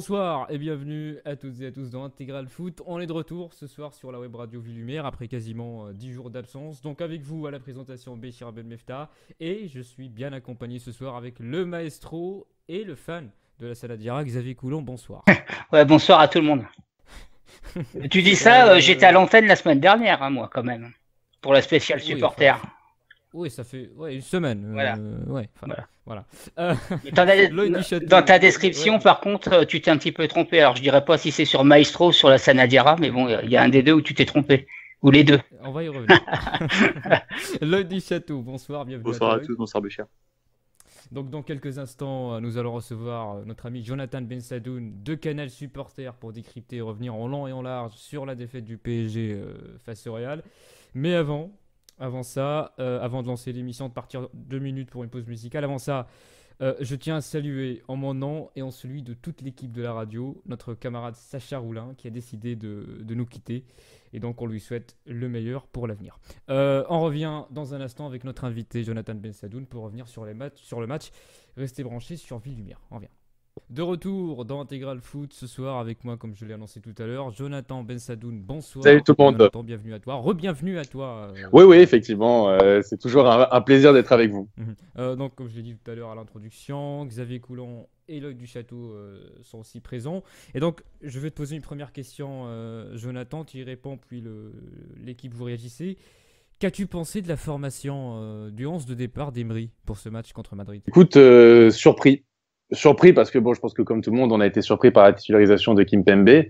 Bonsoir et bienvenue à toutes et à tous dans Intégral Foot. On est de retour ce soir sur la web radio Ville Lumière après quasiment 10 jours d'absence. Donc avec vous à la présentation Béchir Ben Mefta et je suis bien accompagné ce soir avec le maestro et le fan de la Saladiera, Xavier Coulon. Bonsoir. Ouais, bonsoir à tout le monde. Tu dis ça, j'étais à l'antenne la semaine dernière, hein, moi, quand même, pour la spéciale supporter. Oui, ça fait une semaine. Voilà. Voilà. Dans ta description, par contre, tu t'es un petit peu trompé. Alors, je dirais pas si c'est sur Maestro ou sur la Sanadiara, mais bon, il y a un des deux où tu t'es trompé. Ou les deux. On va y revenir. Lloyd du Château, bonsoir, bienvenue. Bonsoir à tous, bonsoir Béchir. Donc dans quelques instants, nous allons recevoir notre ami Jonathan Bensadoun de Canal Supporter pour décrypter et revenir en long et en large sur la défaite du PSG face au Real. Mais avant ça, avant de lancer l'émission, de partir 2 minutes pour une pause musicale, avant ça, je tiens à saluer en mon nom et en celui de toute l'équipe de la radio, notre camarade Sacha Roulin qui a décidé de nous quitter. Et donc on lui souhaite le meilleur pour l'avenir. On revient dans un instant avec notre invité Jonathan Bensadoun pour revenir sur le match. Restez branchés sur Ville Lumière. On revient. De retour dans Intégral Foot ce soir avec moi, comme je l'ai annoncé tout à l'heure, Jonathan Bensadoun. Bonsoir. Salut tout le monde. Jonathan, bienvenue à toi. Re-bienvenue à toi. Oui, effectivement. C'est toujours un plaisir d'être avec vous. Donc, comme je l'ai dit tout à l'heure à l'introduction, Xavier Coulon et Lloyd du Château sont aussi présents. Et donc, je vais te poser une première question, Jonathan. Tu y réponds, puis l'équipe vous réagissez. Qu'as-tu pensé de la formation du 11 de départ d'Emery pour ce match contre Madrid ? Écoute, surpris parce que bon, je pense que comme tout le monde, on a été surpris par la titularisation de Kimpembe.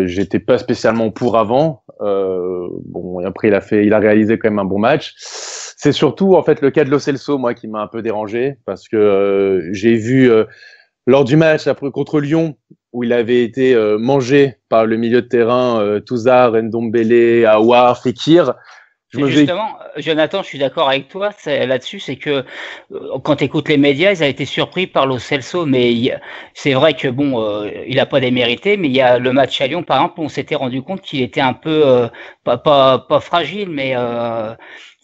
J'étais pas spécialement pour avant. Bon, et après il a réalisé quand même un bon match. C'est surtout en fait le cas de Lo Celso, moi, qui m'a un peu dérangé parce que j'ai vu lors du match après contre Lyon où il avait été mangé par le milieu de terrain Touzard, Ndombele, Aouar, Fekir. Justement, Jonathan, je suis d'accord avec toi là-dessus, c'est que quand tu écoutes les médias, ils ont été surpris par Lo Celso, mais c'est vrai que bon, il n'a pas démérité, mais il y a le match à Lyon, par exemple, on s'était rendu compte qu'il était un peu pas fragile, mais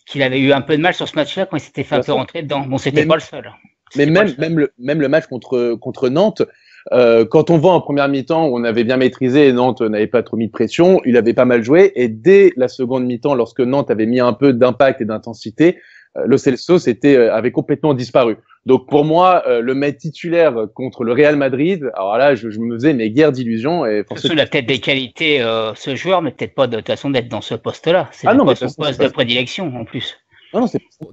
qu'il avait eu un peu de mal sur ce match-là quand il s'était fait un peu rentrer dedans. Bon, c'était pas le seul. Mais même le match contre Nantes. Quand on voit en première mi-temps où on avait bien maîtrisé et Nantes n'avait pas trop mis de pression, il avait pas mal joué et dès la seconde mi-temps, lorsque Nantes avait mis un peu d'impact et d'intensité, Lo Celso avait complètement disparu. Donc pour moi, le mettre titulaire contre le Real Madrid, alors là, je me faisais mes guerres d'illusions. Et il a peut-être des qualités, ce joueur, mais peut-être pas de toute façon d'être dans ce poste-là. C'est pas son poste de prédilection en plus. Non,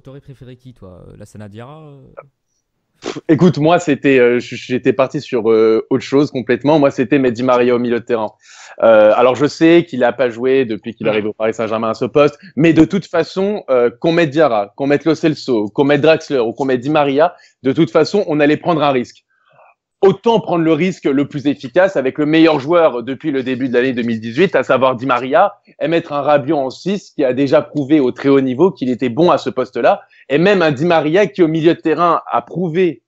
T'aurais préféré qui, toi, la Sanadiara Écoute, moi, j'étais parti sur autre chose complètement. Moi, c'était Di Maria au milieu de terrain. Alors, je sais qu'il n'a pas joué depuis qu'il arrive au Paris Saint-Germain à ce poste, mais de toute façon, qu'on mette Diarra, qu'on mette Lo Celso, qu'on mette Draxler ou qu'on mette Di Maria, de toute façon, on allait prendre un risque. Autant prendre le risque le plus efficace avec le meilleur joueur depuis le début de l'année 2018, à savoir Di Maria, et mettre un Rabiot en 6 qui a déjà prouvé au très haut niveau qu'il était bon à ce poste-là, et même un Di Maria qui au milieu de terrain a prouvé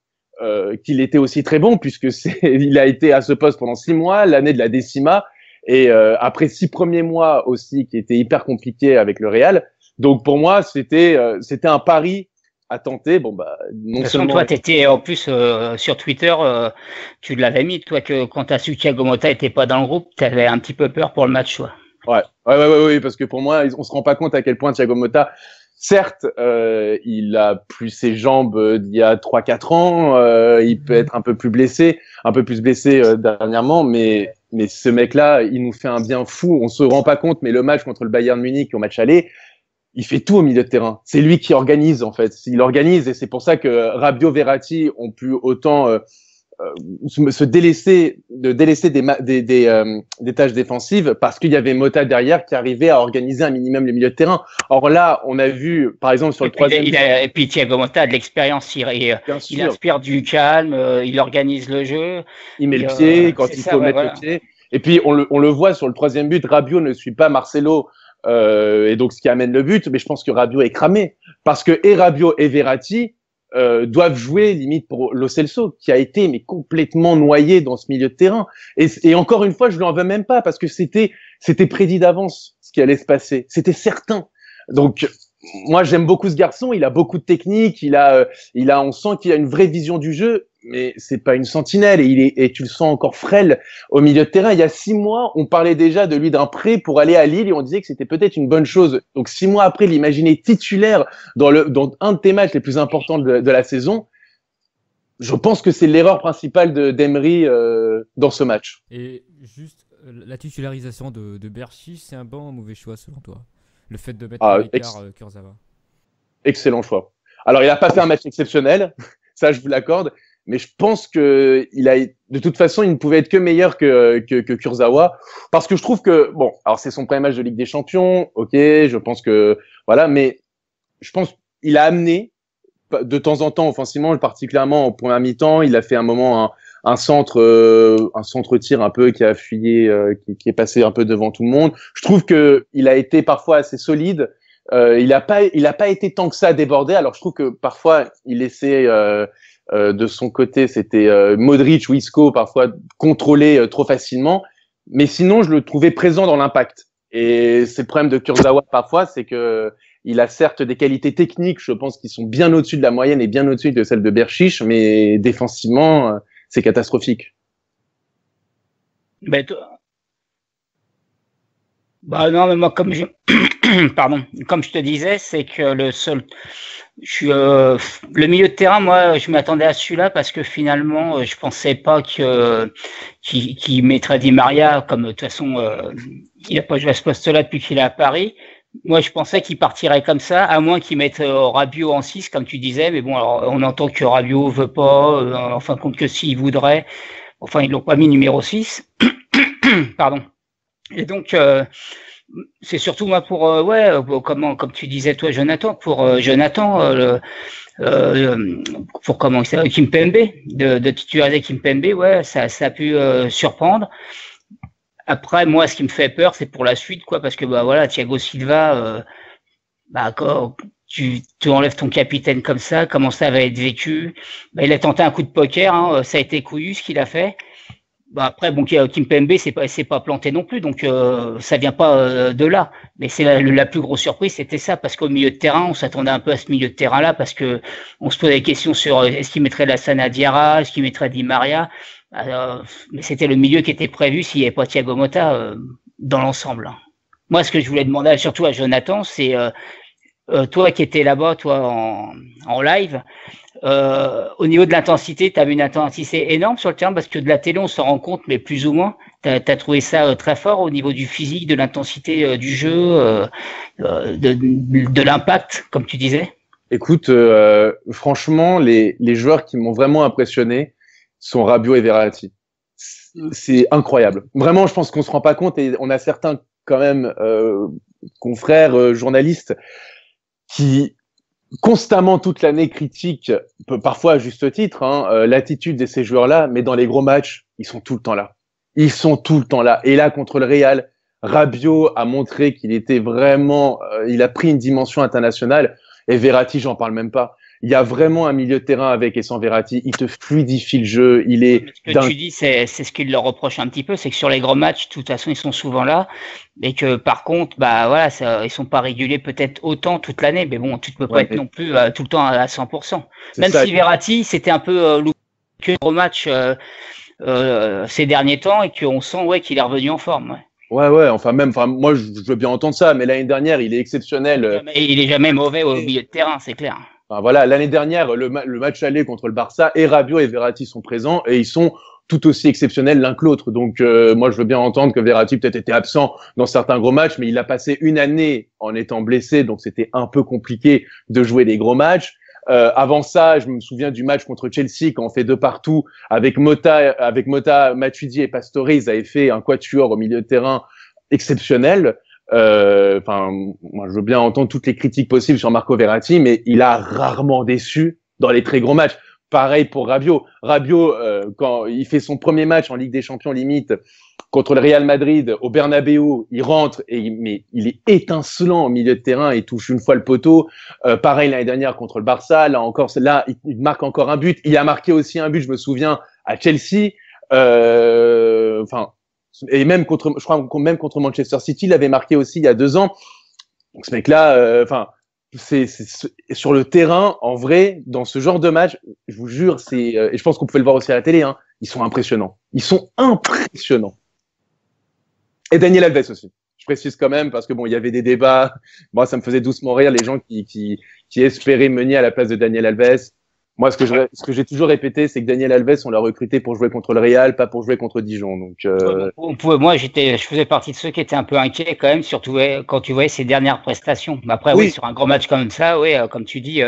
qu'il était aussi très bon puisque il a été à ce poste pendant 6 mois, l'année de la décima, et après 6 premiers mois aussi qui étaient hyper compliqués avec le Real. Donc pour moi, c'était un pari à tenter. Bon bah non seulement toi t'étais en plus sur Twitter, tu l'avais mis toi que quand t'as su que Thiago Motta était pas dans le groupe, t'avais un petit peu peur pour le match, toi. Ouais, parce que pour moi, on se rend pas compte à quel point Thiago Motta, certes, il a plus ses jambes d'il y a 3-4 ans, il peut être un peu plus blessé dernièrement, mais ce mec-là, il nous fait un bien fou. On se rend pas compte, mais le match contre le Bayern Munich, au match aller, il fait tout au milieu de terrain. C'est lui qui organise, en fait. Il organise et c'est pour ça que Rabiot, Verratti ont pu autant se délaisser des tâches défensives parce qu'il y avait Motta derrière qui arrivait à organiser un minimum le milieu de terrain. Or là, on a vu, par exemple, sur le troisième... Et puis Thiago Motta a de l'expérience. Il inspire du calme, il organise le jeu. Il met le pied quand il faut mettre le pied. Et puis, on le voit sur le troisième but, Rabiot ne suit pas Marcelo, et donc ce qui amène le but, mais je pense que Rabiot est cramé parce que et Rabiot et Verratti doivent jouer limite pour Lo Celso qui a été complètement noyé dans ce milieu de terrain et encore une fois je lui en veux même pas parce que c'était prédit d'avance ce qui allait se passer, c'était certain. Donc moi j'aime beaucoup ce garçon, il a beaucoup de technique, on sent qu'il a une vraie vision du jeu, mais c'est pas une sentinelle et tu le sens encore frêle au milieu de terrain. Il y a 6 mois, on parlait déjà de lui d'un prêt pour aller à Lille et on disait que c'était peut-être une bonne chose. Donc 6 mois après, l'imaginer titulaire dans un de tes matchs les plus importants de la saison, je pense que c'est l'erreur principale d'Emery dans ce match. Et juste, la titularisation de Berchiche, c'est un bon ou un mauvais choix selon toi? Le fait de mettre à l'écart Kurzawa. Excellent choix. Alors, il n'a pas fait un match exceptionnel, ça je vous l'accorde, mais je pense que de toute façon, il ne pouvait être que meilleur que Kurzawa, parce que je trouve que, bon, alors c'est son premier match de Ligue des Champions, ok, je pense que, voilà, mais je pense qu'il a amené, de temps en temps, offensivement, particulièrement en première mi-temps, il a fait un moment un centre tir un peu qui a fuyé, qui est passé un peu devant tout le monde. Je trouve que il a été parfois assez solide. Il a pas été tant que ça débordé. Alors je trouve que parfois il laissait de son côté, c'était Modric ou Isco parfois contrôler trop facilement. Mais sinon, je le trouvais présent dans l'impact. Et c'est le problème de Kurzawa parfois, c'est que il a certes des qualités techniques, je pense, qui sont bien au-dessus de la moyenne et bien au-dessus de celles de Berchiche, mais défensivement, c'est catastrophique. Bah non, mais moi comme pardon, comme je te disais, c'est que le milieu de terrain, moi, je m'attendais à celui-là parce que finalement, je pensais pas qu'il mettrait Di Maria, comme de toute façon, il a pas joué à ce poste-là depuis qu'il est à Paris. Moi, je pensais qu'il partirait comme ça, à moins qu'il mette Rabiot en 6, comme tu disais. Mais bon, alors, on entend que Rabiot veut pas, en fin de compte que s'il voudrait. Enfin, ils l'ont pas mis numéro 6. Pardon. Et donc, c'est surtout moi pour, comme tu disais toi, Jonathan, pour comment Kimpembe, de titulariser Kimpembe, ouais, ça a pu surprendre. Après, moi, ce qui me fait peur, c'est pour la suite, quoi, parce que bah voilà, Thiago Silva, quand tu enlèves ton capitaine comme ça, comment ça va être vécu? Bah, il a tenté un coup de poker, hein, ça a été couillu ce qu'il a fait. Bah après, bon, Kimpembe, c'est pas planté non plus, donc ça vient pas de là. Mais c'est la plus grosse surprise, c'était ça, parce qu'au milieu de terrain, on s'attendait un peu à ce milieu de terrain-là, parce que on se posait des questions sur est-ce qu'il mettrait Lassana Diarra, est-ce qu'il mettrait Di Maria. Mais c'était le milieu qui était prévu s'il n'y avait pas Thiago Motta dans l'ensemble. Moi, ce que je voulais demander surtout à Jonathan, c'est toi qui étais là-bas, toi en live, au niveau de l'intensité, tu as vu une intensité énorme sur le terrain parce que de la télé, on s'en rend compte, mais plus ou moins. Tu as trouvé ça très fort au niveau du physique, de l'intensité du jeu, de l'impact, comme tu disais? Écoute, franchement, les joueurs qui m'ont vraiment impressionné sont Rabiot et Verratti. C'est incroyable. Vraiment, je pense qu'on se rend pas compte et on a certains quand même confrères journalistes qui constamment toute l'année critiquent, parfois à juste titre, l'attitude de ces joueurs-là, mais dans les gros matchs, ils sont tout le temps là. Ils sont tout le temps là. Et là, contre le Real, Rabiot a montré qu'il était vraiment, il a pris une dimension internationale. Et Verratti, j'en parle même pas. Il y a vraiment un milieu de terrain avec et sans Verratti. Il te fluidifie le jeu. Il est. Ce que tu dis, c'est ce qu'il leur reproche un petit peu, c'est que sur les grands matchs, de toute façon, ils sont souvent là, mais que par contre, bah voilà, ils sont pas réguliers peut-être autant toute l'année, mais bon, tu ne peux pas être non plus tout le temps à 100%. Même si Verratti, c'était un peu que gros match ces derniers temps et qu'on sent qu'il est revenu en forme. Ouais. Enfin, moi, je veux bien entendre ça, mais l'année dernière, il est exceptionnel. Il est jamais mauvais au milieu de terrain, c'est clair. Enfin, voilà, l'année dernière, le match aller contre le Barça, et Rabiot et Verratti sont présents et ils sont tout aussi exceptionnels l'un que l'autre. Donc, moi, je veux bien entendre que Verratti peut-être était absent dans certains gros matchs, mais il a passé une année en étant blessé, donc c'était un peu compliqué de jouer des gros matchs. Avant ça, je me souviens du match contre Chelsea quand on fait 2-2 avec Motta, Matuidi et Pastore, ils avaient fait un quatuor au milieu de terrain exceptionnel. Moi, je veux bien entendre toutes les critiques possibles sur Marco Verratti, mais il a rarement déçu dans les très gros matchs. Pareil pour Rabiot. Rabiot, quand il fait son premier match en Ligue des Champions limite contre le Real Madrid au Bernabéu, il rentre mais il est étincelant au milieu de terrain, il touche une fois le poteau. Pareil l'année dernière contre le Barça, là il marque encore un but. Il a marqué aussi un but, je me souviens, à Chelsea. Et même contre Manchester City, il avait marqué aussi il y a 2 ans. Donc ce mec-là, sur le terrain, en vrai, dans ce genre de match, je vous jure, et je pense qu'on pouvait le voir aussi à la télé, hein, ils sont impressionnants. Ils sont impressionnants. Et Daniel Alves aussi. Je précise quand même parce que bon, il y avait des débats. Moi, ça me faisait doucement rire les gens qui espéraient Meunier à la place de Daniel Alves. Moi, ce que j'ai toujours répété, c'est que Daniel Alves, on l'a recruté pour jouer contre le Real, pas pour jouer contre Dijon. Donc, moi, je faisais partie de ceux qui étaient un peu inquiets quand même, surtout quand tu voyais ses dernières prestations. Mais après, oui, sur un grand match comme ça, oui, comme tu dis,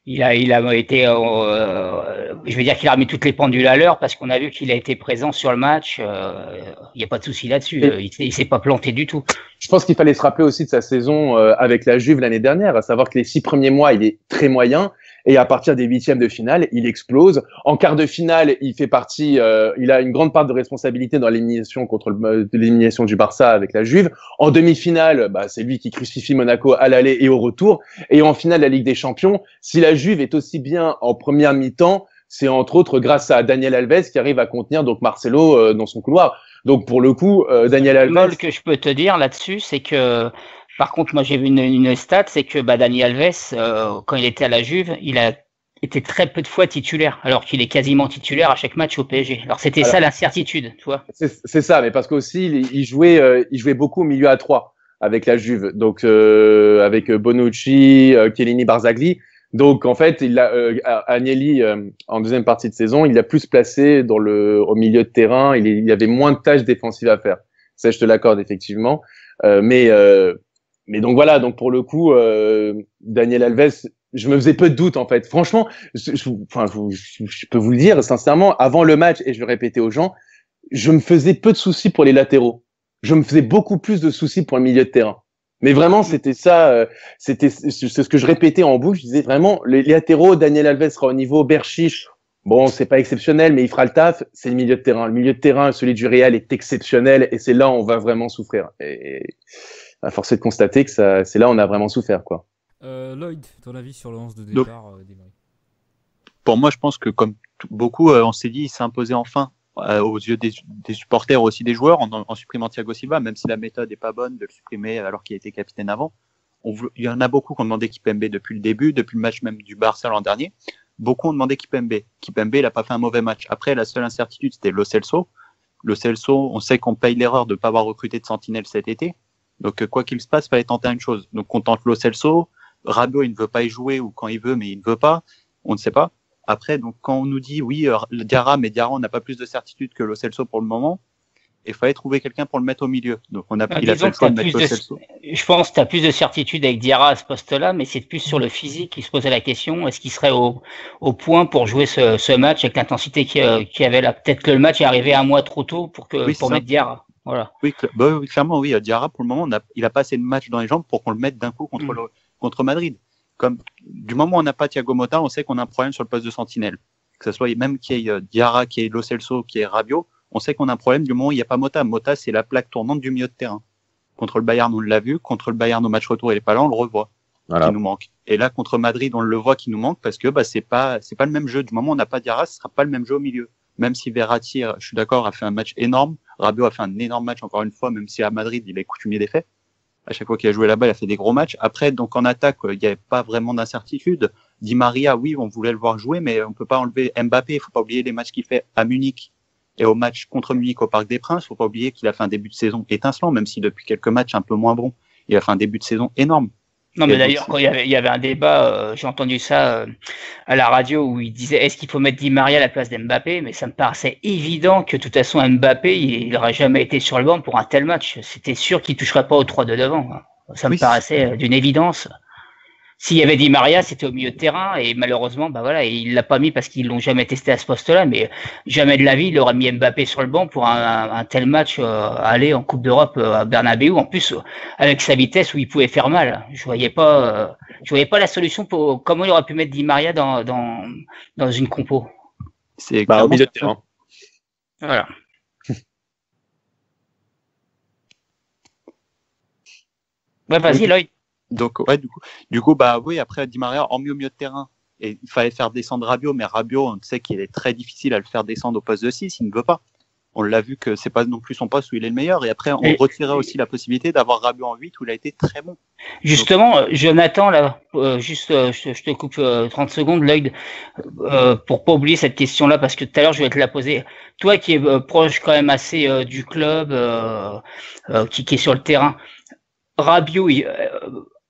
il a été, je veux dire qu'il a remis toutes les pendules à l'heure parce qu'on a vu qu'il a été présent sur le match. Il n'y a pas de souci là-dessus. Il s'est pas planté du tout. Je pense qu'il fallait se rappeler aussi de sa saison avec la Juve l'année dernière, à savoir que les 6 premiers mois, il est très moyen. Et à partir des 8e de finale, il explose. En quart de finale, il fait partie, il a une grande part de responsabilité dans l'élimination l'élimination du Barça avec la Juve. En demi-finale, c'est lui qui crucifie Monaco à l'aller et au retour. Et en finale de la Ligue des Champions, si la Juve est aussi bien en première mi-temps, c'est entre autres grâce à Daniel Alves qui arrive à contenir donc Marcelo dans son couloir. Donc pour le coup, Daniel Alves. Ce que je peux te dire là-dessus, c'est que par contre, moi j'ai vu une stat, c'est que Dani Alves, quand il était à la Juve, il a été très peu de fois titulaire, alors qu'il est quasiment titulaire à chaque match au PSG. Alors c'était ça l'incertitude, tu vois. C'est ça, mais parce qu'aussi il jouait beaucoup au milieu à 3 avec la Juve, donc avec Bonucci, Chiellini, Barzagli. Donc en fait, Agnelli en deuxième partie de saison, il a plus placé au milieu de terrain. Il avait moins de tâches défensives à faire. Ça, je te l'accorde effectivement. Mais donc voilà, donc pour le coup, Daniel Alves, je me faisais peu de doutes en fait. Franchement, je peux vous le dire sincèrement, avant le match, et je le répétais aux gens, je me faisais peu de soucis pour les latéraux. Je me faisais beaucoup plus de soucis pour le milieu de terrain. Mais vraiment, c'était ça, c'est ce que je répétais en bouche. Je disais vraiment, les latéraux, Daniel Alves sera au niveau, Berchiche, bon, c'est pas exceptionnel, mais il fera le taf. C'est le milieu de terrain. Le milieu de terrain, celui du Real, est exceptionnel, et c'est là où on va vraiment souffrir. Et à force de constater que c'est là où on a vraiment souffert, quoi. Lloyd, ton avis sur le 11 de départ d'Emery? Pour moi, je pense que comme beaucoup, on s'est dit, il s'est imposé enfin aux yeux des supporters, aussi des joueurs, en supprimant Thiago Silva, même si la méthode n'est pas bonne de le supprimer alors qu'il a été capitaine avant. Il y en a beaucoup qui ont demandé Kipembe depuis le début, depuis le match même du Barça l'an dernier. Beaucoup ont demandé Kipembe. Kipembe, il n'a pas fait un mauvais match. Après, la seule incertitude, c'était Lo Celso. Lo Celso, on sait qu'on paye l'erreur de ne pas avoir recruté de sentinelle cet été. Donc, quoi qu'il se passe, il fallait tenter une chose. Donc, on tente Lo Celso. Rabiot, il ne veut pas y jouer, ou quand il veut, mais il ne veut pas. On ne sait pas. Après, donc, quand on nous dit, oui, Diarra, mais Diarra, on n'a pas plus de certitude que Lo Celso pour le moment. Il fallait trouver quelqu'un pour le mettre au milieu. Donc, il a fait le choix de mettre Lo Celso. Je pense que tu as plus de certitude avec Diarra à ce poste-là, mais c'est plus sur le physique qui se posait la question. Est-ce qu'il serait au point pour jouer ce match avec l'intensité qu'il y avait là? Peut-être que le match est arrivé un mois trop tôt pour mettre Diarra. Voilà. Oui, clairement, oui. Diarra, pour le moment, il a pas assez de matchs dans les jambes pour qu'on le mette d'un coup contre Madrid. Comme du moment où on n'a pas Thiago Motta, on sait qu'on a un problème sur le poste de sentinelle. Que ce soit même qu'il y ait Diarra, qu'il y ait Lo Celso, qu'il y ait Rabiot, on sait qu'on a un problème du moment où il n'y a pas Motta. Motta, c'est la plaque tournante du milieu de terrain. Contre le Bayern, on l'a vu. Contre le Bayern, au match retour, il n'est pas là, on le revoit. Voilà. Qui nous manque. Et là, contre Madrid, on le voit qui nous manque parce que c'est pas le même jeu. Du moment où on n'a pas Diarra, ce sera pas le même jeu au milieu. Même si Verratti, je suis d'accord, a fait un match énorme. Rabiot a fait un énorme match encore une fois, même si à Madrid, il est coutumier des faits. À chaque fois qu'il a joué là-bas, il a fait des gros matchs. Après, donc en attaque, il n'y avait pas vraiment d'incertitude. Di Maria, oui, on voulait le voir jouer, mais on peut pas enlever Mbappé. Il faut pas oublier les matchs qu'il fait à Munich et au match contre Munich au Parc des Princes. Il faut pas oublier qu'il a fait un début de saison étincelant, même si depuis quelques matchs un peu moins bon, il a fait un début de saison énorme. Non, mais d'ailleurs, quand il y avait un débat, j'ai entendu ça à la radio où il disait est-ce qu'il faut mettre Di Maria à la place d'Mbappé, mais ça me paraissait évident que de toute façon Mbappé, il n'aurait jamais été sur le banc pour un tel match. C'était sûr qu'il toucherait pas aux 3 de devant. Ça me paraissait d'une évidence. S'il y avait Di Maria, c'était au milieu de terrain et malheureusement, il l'a pas mis parce qu'ils l'ont jamais testé à ce poste-là. Mais jamais de la vie, il aurait mis Mbappé sur le banc pour un tel match aller en Coupe d'Europe à Bernabéu. En plus, avec sa vitesse où il pouvait faire mal. Je voyais pas la solution pour comment il aurait pu mettre Di Maria dans une compo. C'est au milieu de terrain. Voilà. Ouais, vas-y, Lloyd. Donc, ouais, du coup, oui, après, Di Maria, en mieux au milieu de terrain. Et il fallait faire descendre Rabiot, mais Rabiot, on sait qu'il est très difficile à le faire descendre au poste de 6, il ne veut pas. On l'a vu que c'est pas non plus son poste où il est le meilleur. Et après, on retirait aussi la possibilité d'avoir Rabiot en 8 où il a été très bon. Justement, Jonathan, là, je te coupe 30 secondes, Lloyd, pour pas oublier cette question-là, parce que tout à l'heure, je vais te la poser. Toi qui es proche quand même assez du club, qui est sur le terrain, Rabiot,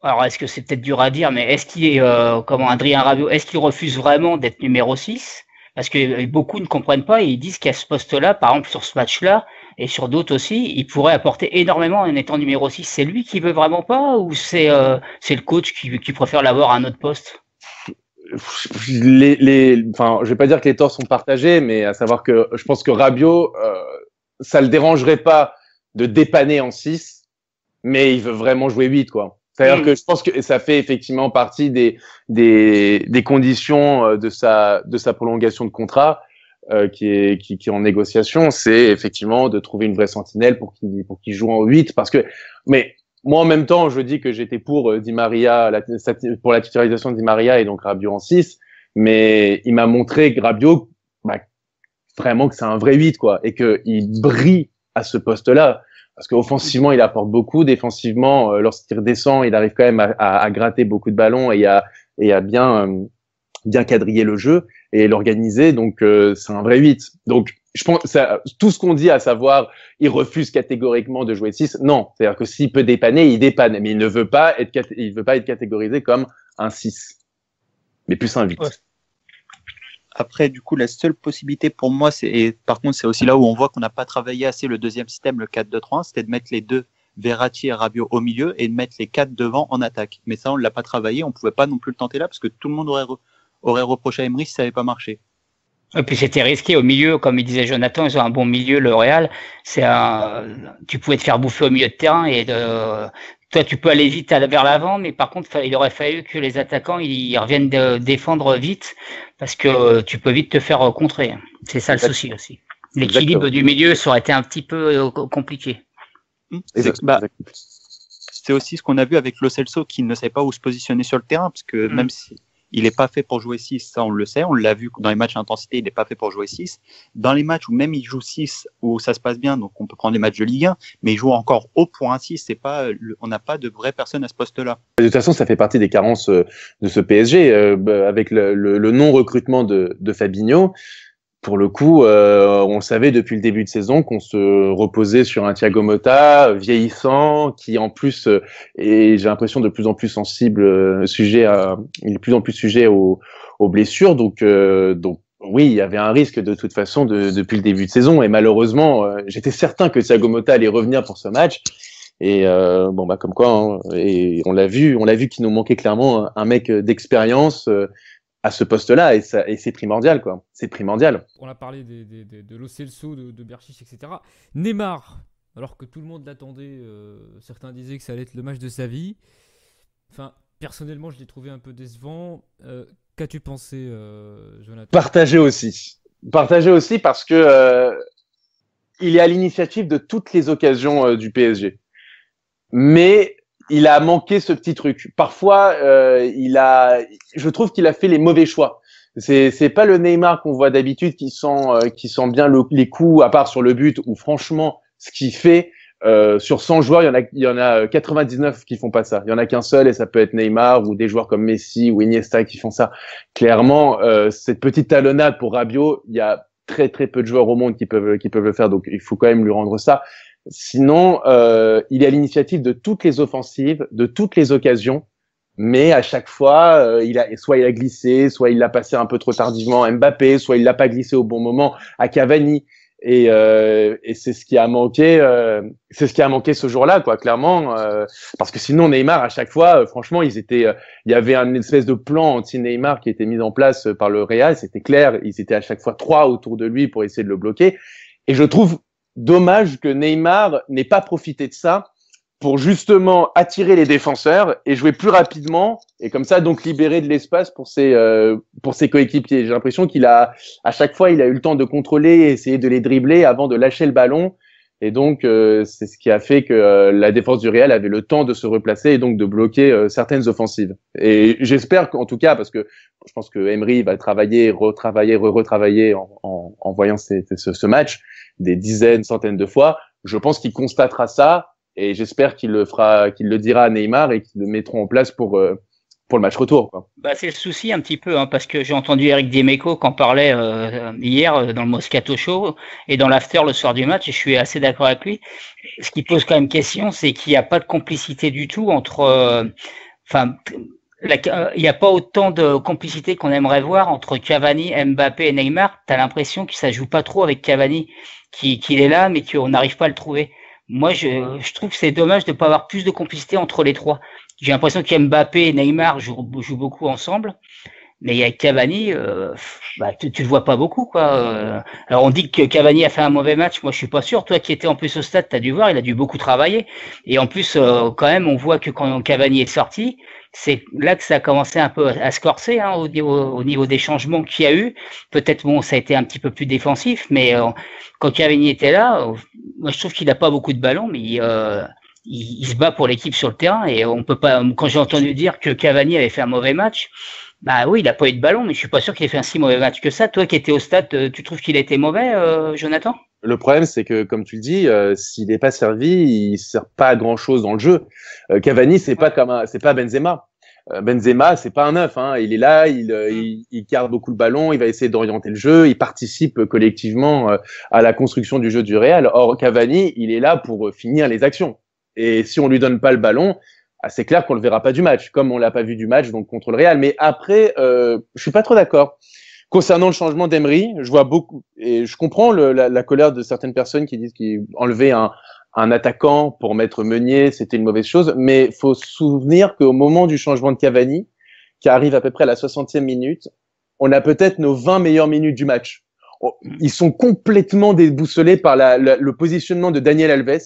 alors est-ce que c'est peut-être dur à dire, mais est-ce qu'il est, comment Adrien Rabiot, est-ce qu'il refuse vraiment d'être numéro 6? Parce que beaucoup ne comprennent pas et ils disent qu'à ce poste-là, par exemple sur ce match-là, et sur d'autres aussi, il pourrait apporter énormément en étant numéro 6. C'est lui qui veut vraiment pas ou c'est le coach qui préfère l'avoir à un autre poste? Enfin, je vais pas dire que les torts sont partagés, mais à savoir que je pense que Rabiot, ça le dérangerait pas de dépanner en 6, mais il veut vraiment jouer 8, quoi. C'est-à-dire que je pense que ça fait effectivement partie des conditions de sa prolongation de contrat qui est en négociation, c'est effectivement de trouver une vraie sentinelle pour qu'il joue en 8 parce que mais moi en même temps, je dis que j'étais pour Di Maria pour la titularisation de Di Maria et donc Rabiot en 6, mais il m'a montré que Rabiot vraiment que c'est un vrai 8 quoi et que il brille à ce poste-là. Parce qu'offensivement, il apporte beaucoup. Défensivement, lorsqu'il redescend, il arrive quand même à gratter beaucoup de ballons et à bien quadriller le jeu et l'organiser. Donc, c'est un vrai 8. Donc, je pense tout ce qu'on dit, à savoir, il refuse catégoriquement de jouer 6. Non, c'est-à-dire que s'il peut dépanner, il dépanne. Mais il ne veut pas être catégorisé comme un 6, mais plus un 8. Ouais. Après, du coup, la seule possibilité pour moi, et par contre, c'est aussi là où on voit qu'on n'a pas travaillé assez le deuxième système, le 4-2-3-1, c'était de mettre les deux Verratti et Rabiot au milieu et de mettre les 4 devant en attaque. Mais ça, on ne l'a pas travaillé, on ne pouvait pas non plus le tenter là parce que tout le monde aurait reproché à Emery si ça n'avait pas marché. Et puis c'était risqué au milieu, comme il disait Jonathan, ils ont un bon milieu, le Real. Tu pouvais te faire bouffer au milieu de terrain et toi tu peux aller vite vers l'avant, mais par contre il aurait fallu que les attaquants ils reviennent défendre vite parce que tu peux vite te faire contrer. C'est ça le souci aussi. L'équilibre du milieu ça aurait été un petit peu compliqué. C'est aussi ce qu'on a vu avec Lo Celso qui ne savait pas où se positionner sur le terrain parce que même si il n'est pas fait pour jouer 6, ça on le sait, on l'a vu dans les matchs à intensité, il n'est pas fait pour jouer 6. Dans les matchs où même il joue 6, où ça se passe bien, donc on peut prendre les matchs de Ligue 1, mais il joue encore haut pour un 6, c'est pas, on n'a pas de vraie personne à ce poste-là. De toute façon, ça fait partie des carences de ce PSG, avec le non-recrutement de Fabinho. Pour le coup, on savait depuis le début de saison qu'on se reposait sur un Thiago Motta vieillissant, qui en plus est, j'ai l'impression, de plus en plus sensible, il est de plus en plus sujet aux blessures. Donc oui, il y avait un risque de toute façon depuis le début de saison. Et malheureusement, j'étais certain que Thiago Motta allait revenir pour ce match. Et comme quoi, hein, et on l'a vu qu'il nous manquait clairement un mec d'expérience. À ce poste-là, et c'est primordial, quoi. C'est primordial. On a parlé de Lo Celso, de Berchiche, etc. Neymar, alors que tout le monde l'attendait, certains disaient que ça allait être le match de sa vie. Enfin, personnellement, je l'ai trouvé un peu décevant. Qu'as-tu pensé, Jonathan ? Partagé aussi parce que il est à l'initiative de toutes les occasions du PSG. Mais il a manqué ce petit truc. Parfois, je trouve qu'il a fait les mauvais choix. C'est pas le Neymar qu'on voit d'habitude qui sent bien les coups, à part sur le but où franchement, ce qu'il fait sur 100 joueurs, il y en a 99 qui font pas ça. Il y en a qu'un seul et ça peut être Neymar ou des joueurs comme Messi ou Iniesta qui font ça. Clairement, cette petite talonnade pour Rabiot, il y a très très peu de joueurs au monde qui peuvent le faire. Donc il faut quand même lui rendre ça. Sinon, il est à l'initiative de toutes les offensives, de toutes les occasions, mais à chaque fois, soit il a glissé, soit il l'a passé un peu trop tardivement à Mbappé, soit il l'a pas glissé au bon moment à Cavani, et c'est ce qui a manqué, ce jour-là, quoi, clairement, parce que sinon Neymar à chaque fois, franchement, il y avait une espèce de plan anti-Neymar qui était mis en place par le Real, c'était clair, ils étaient à chaque fois 3 autour de lui pour essayer de le bloquer, et je trouve dommage que Neymar n'ait pas profité de ça pour justement attirer les défenseurs et jouer plus rapidement et comme ça donc libérer de l'espace pour ses coéquipiers. J'ai l'impression à chaque fois il a eu le temps de contrôler et essayer de les dribbler avant de lâcher le ballon Et donc, c'est ce qui a fait que la défense du Real avait le temps de se replacer et donc de bloquer certaines offensives. Et j'espère qu'en tout cas, parce que je pense que Emery va travailler, retravailler en voyant ce match des dizaines, centaines de fois, je pense qu'il constatera ça et j'espère qu'il le dira à Neymar et qu'ils le mettront en place pour le match retour, quoi. Bah, c'est le souci un petit peu, hein, parce que j'ai entendu Eric Dimeco qui en parlait hier dans le Moscato Show et dans l'after le soir du match, et je suis assez d'accord avec lui. Ce qui pose quand même question, c'est qu'il n'y a pas de complicité du tout entre, il n'y a pas autant de complicité qu'on aimerait voir entre Cavani, Mbappé et Neymar. T'as l'impression que ça joue pas trop avec Cavani, qu'il est là, mais qu'on n'arrive pas à le trouver. Moi, je trouve que c'est dommage de ne pas avoir plus de complicité entre les trois. J'ai l'impression que Mbappé et Neymar jouent beaucoup ensemble, mais avec Cavani, tu le vois pas beaucoup, quoi. Alors on dit que Cavani a fait un mauvais match, moi je suis pas sûr. Toi qui étais en plus au stade, t'as dû voir, il a dû beaucoup travailler. Et en plus, quand même, on voit que quand Cavani est sorti, c'est là que ça a commencé un peu à se corser, hein, au niveau des changements qu'il y a eu. Peut-être bon, ça a été un petit peu plus défensif, mais quand Cavani était là, moi je trouve qu'il a pas beaucoup de ballons, mais il se bat pour l'équipe sur le terrain, et on peut pas. Quand j'ai entendu dire que Cavani avait fait un mauvais match, bah oui, il a pas eu de ballon, mais je suis pas sûr qu'il ait fait un si mauvais match que ça. Toi qui étais au stade, tu trouves qu'il a été mauvais, Jonathan? Le problème, c'est que, comme tu le dis, s'il n'est pas servi, il sert pas à grand chose dans le jeu. Cavani, c'est pas Benzema. Benzema, c'est pas un neuf, hein. Il est là, il garde beaucoup le ballon, il va essayer d'orienter le jeu, il participe collectivement à la construction du jeu du Real. Or, Cavani, il est là pour finir les actions. Et si on lui donne pas le ballon, c'est clair qu'on le verra pas du match, comme on l'a pas vu du match donc contre le Real. Mais après, je suis pas trop d'accord. Concernant le changement d'Emery, je vois beaucoup et je comprends la colère de certaines personnes qui disent qu'enlever un attaquant pour mettre Meunier, c'était une mauvaise chose. Mais faut se souvenir qu'au moment du changement de Cavani, qui arrive à peu près à la 60e minute, on a peut-être nos 20 meilleures minutes du match. Ils sont complètement déboussolés par le positionnement de Daniel Alves,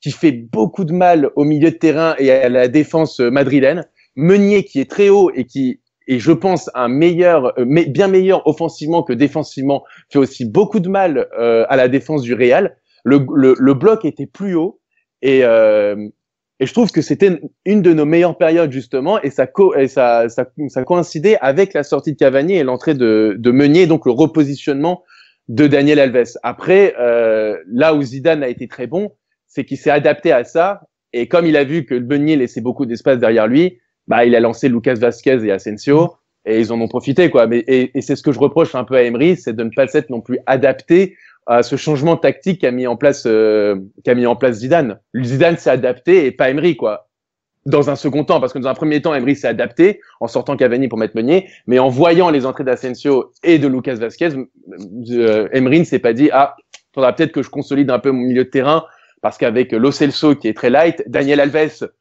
qui fait beaucoup de mal au milieu de terrain et à la défense madrilène. Meunier qui est très haut et qui est, je pense, bien meilleur offensivement que défensivement, fait aussi beaucoup de mal à la défense du Real. Le bloc était plus haut et je trouve que c'était une de nos meilleures périodes justement, et ça coïncidait avec la sortie de Cavani et l'entrée de Meunier, donc le repositionnement de Daniel Alves. Après, là où Zidane a été très bon, c'est qu'il s'est adapté à ça, et comme il a vu que Meunier laissait beaucoup d'espace derrière lui, bah il a lancé Lucas Vazquez et Asensio, et ils en ont profité, quoi. Mais et c'est ce que je reproche un peu à Emery, c'est de ne pas s'être non plus adapté à ce changement tactique qu'a mis en place Zidane. Zidane s'est adapté et pas Emery, quoi. Dans un second temps, parce que dans un premier temps, Emery s'est adapté en sortant Cavani pour mettre Meunier, mais en voyant les entrées d'Asensio et de Lucas Vazquez, Emery ne s'est pas dit faudra peut-être que je consolide un peu mon milieu de terrain. Parce qu'avec Lo Celso qui est très light, Daniel Alves,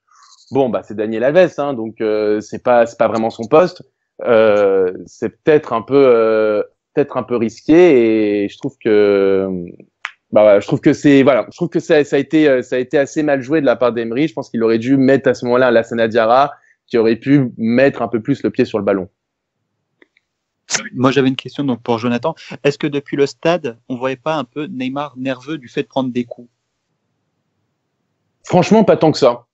c'est Daniel Alves, hein, donc c'est pas vraiment son poste. C'est peut-être un peu risqué, et je trouve que ça a été assez mal joué de la part d'Emery. Je pense qu'il aurait dû mettre à ce moment-là Alassane Diarra, qui aurait pu mettre un peu plus le pied sur le ballon. Moi, j'avais une question donc pour Jonathan. Est-ce que depuis le stade, on voyait pas un peu Neymar nerveux du fait de prendre des coups? Franchement, pas tant que ça.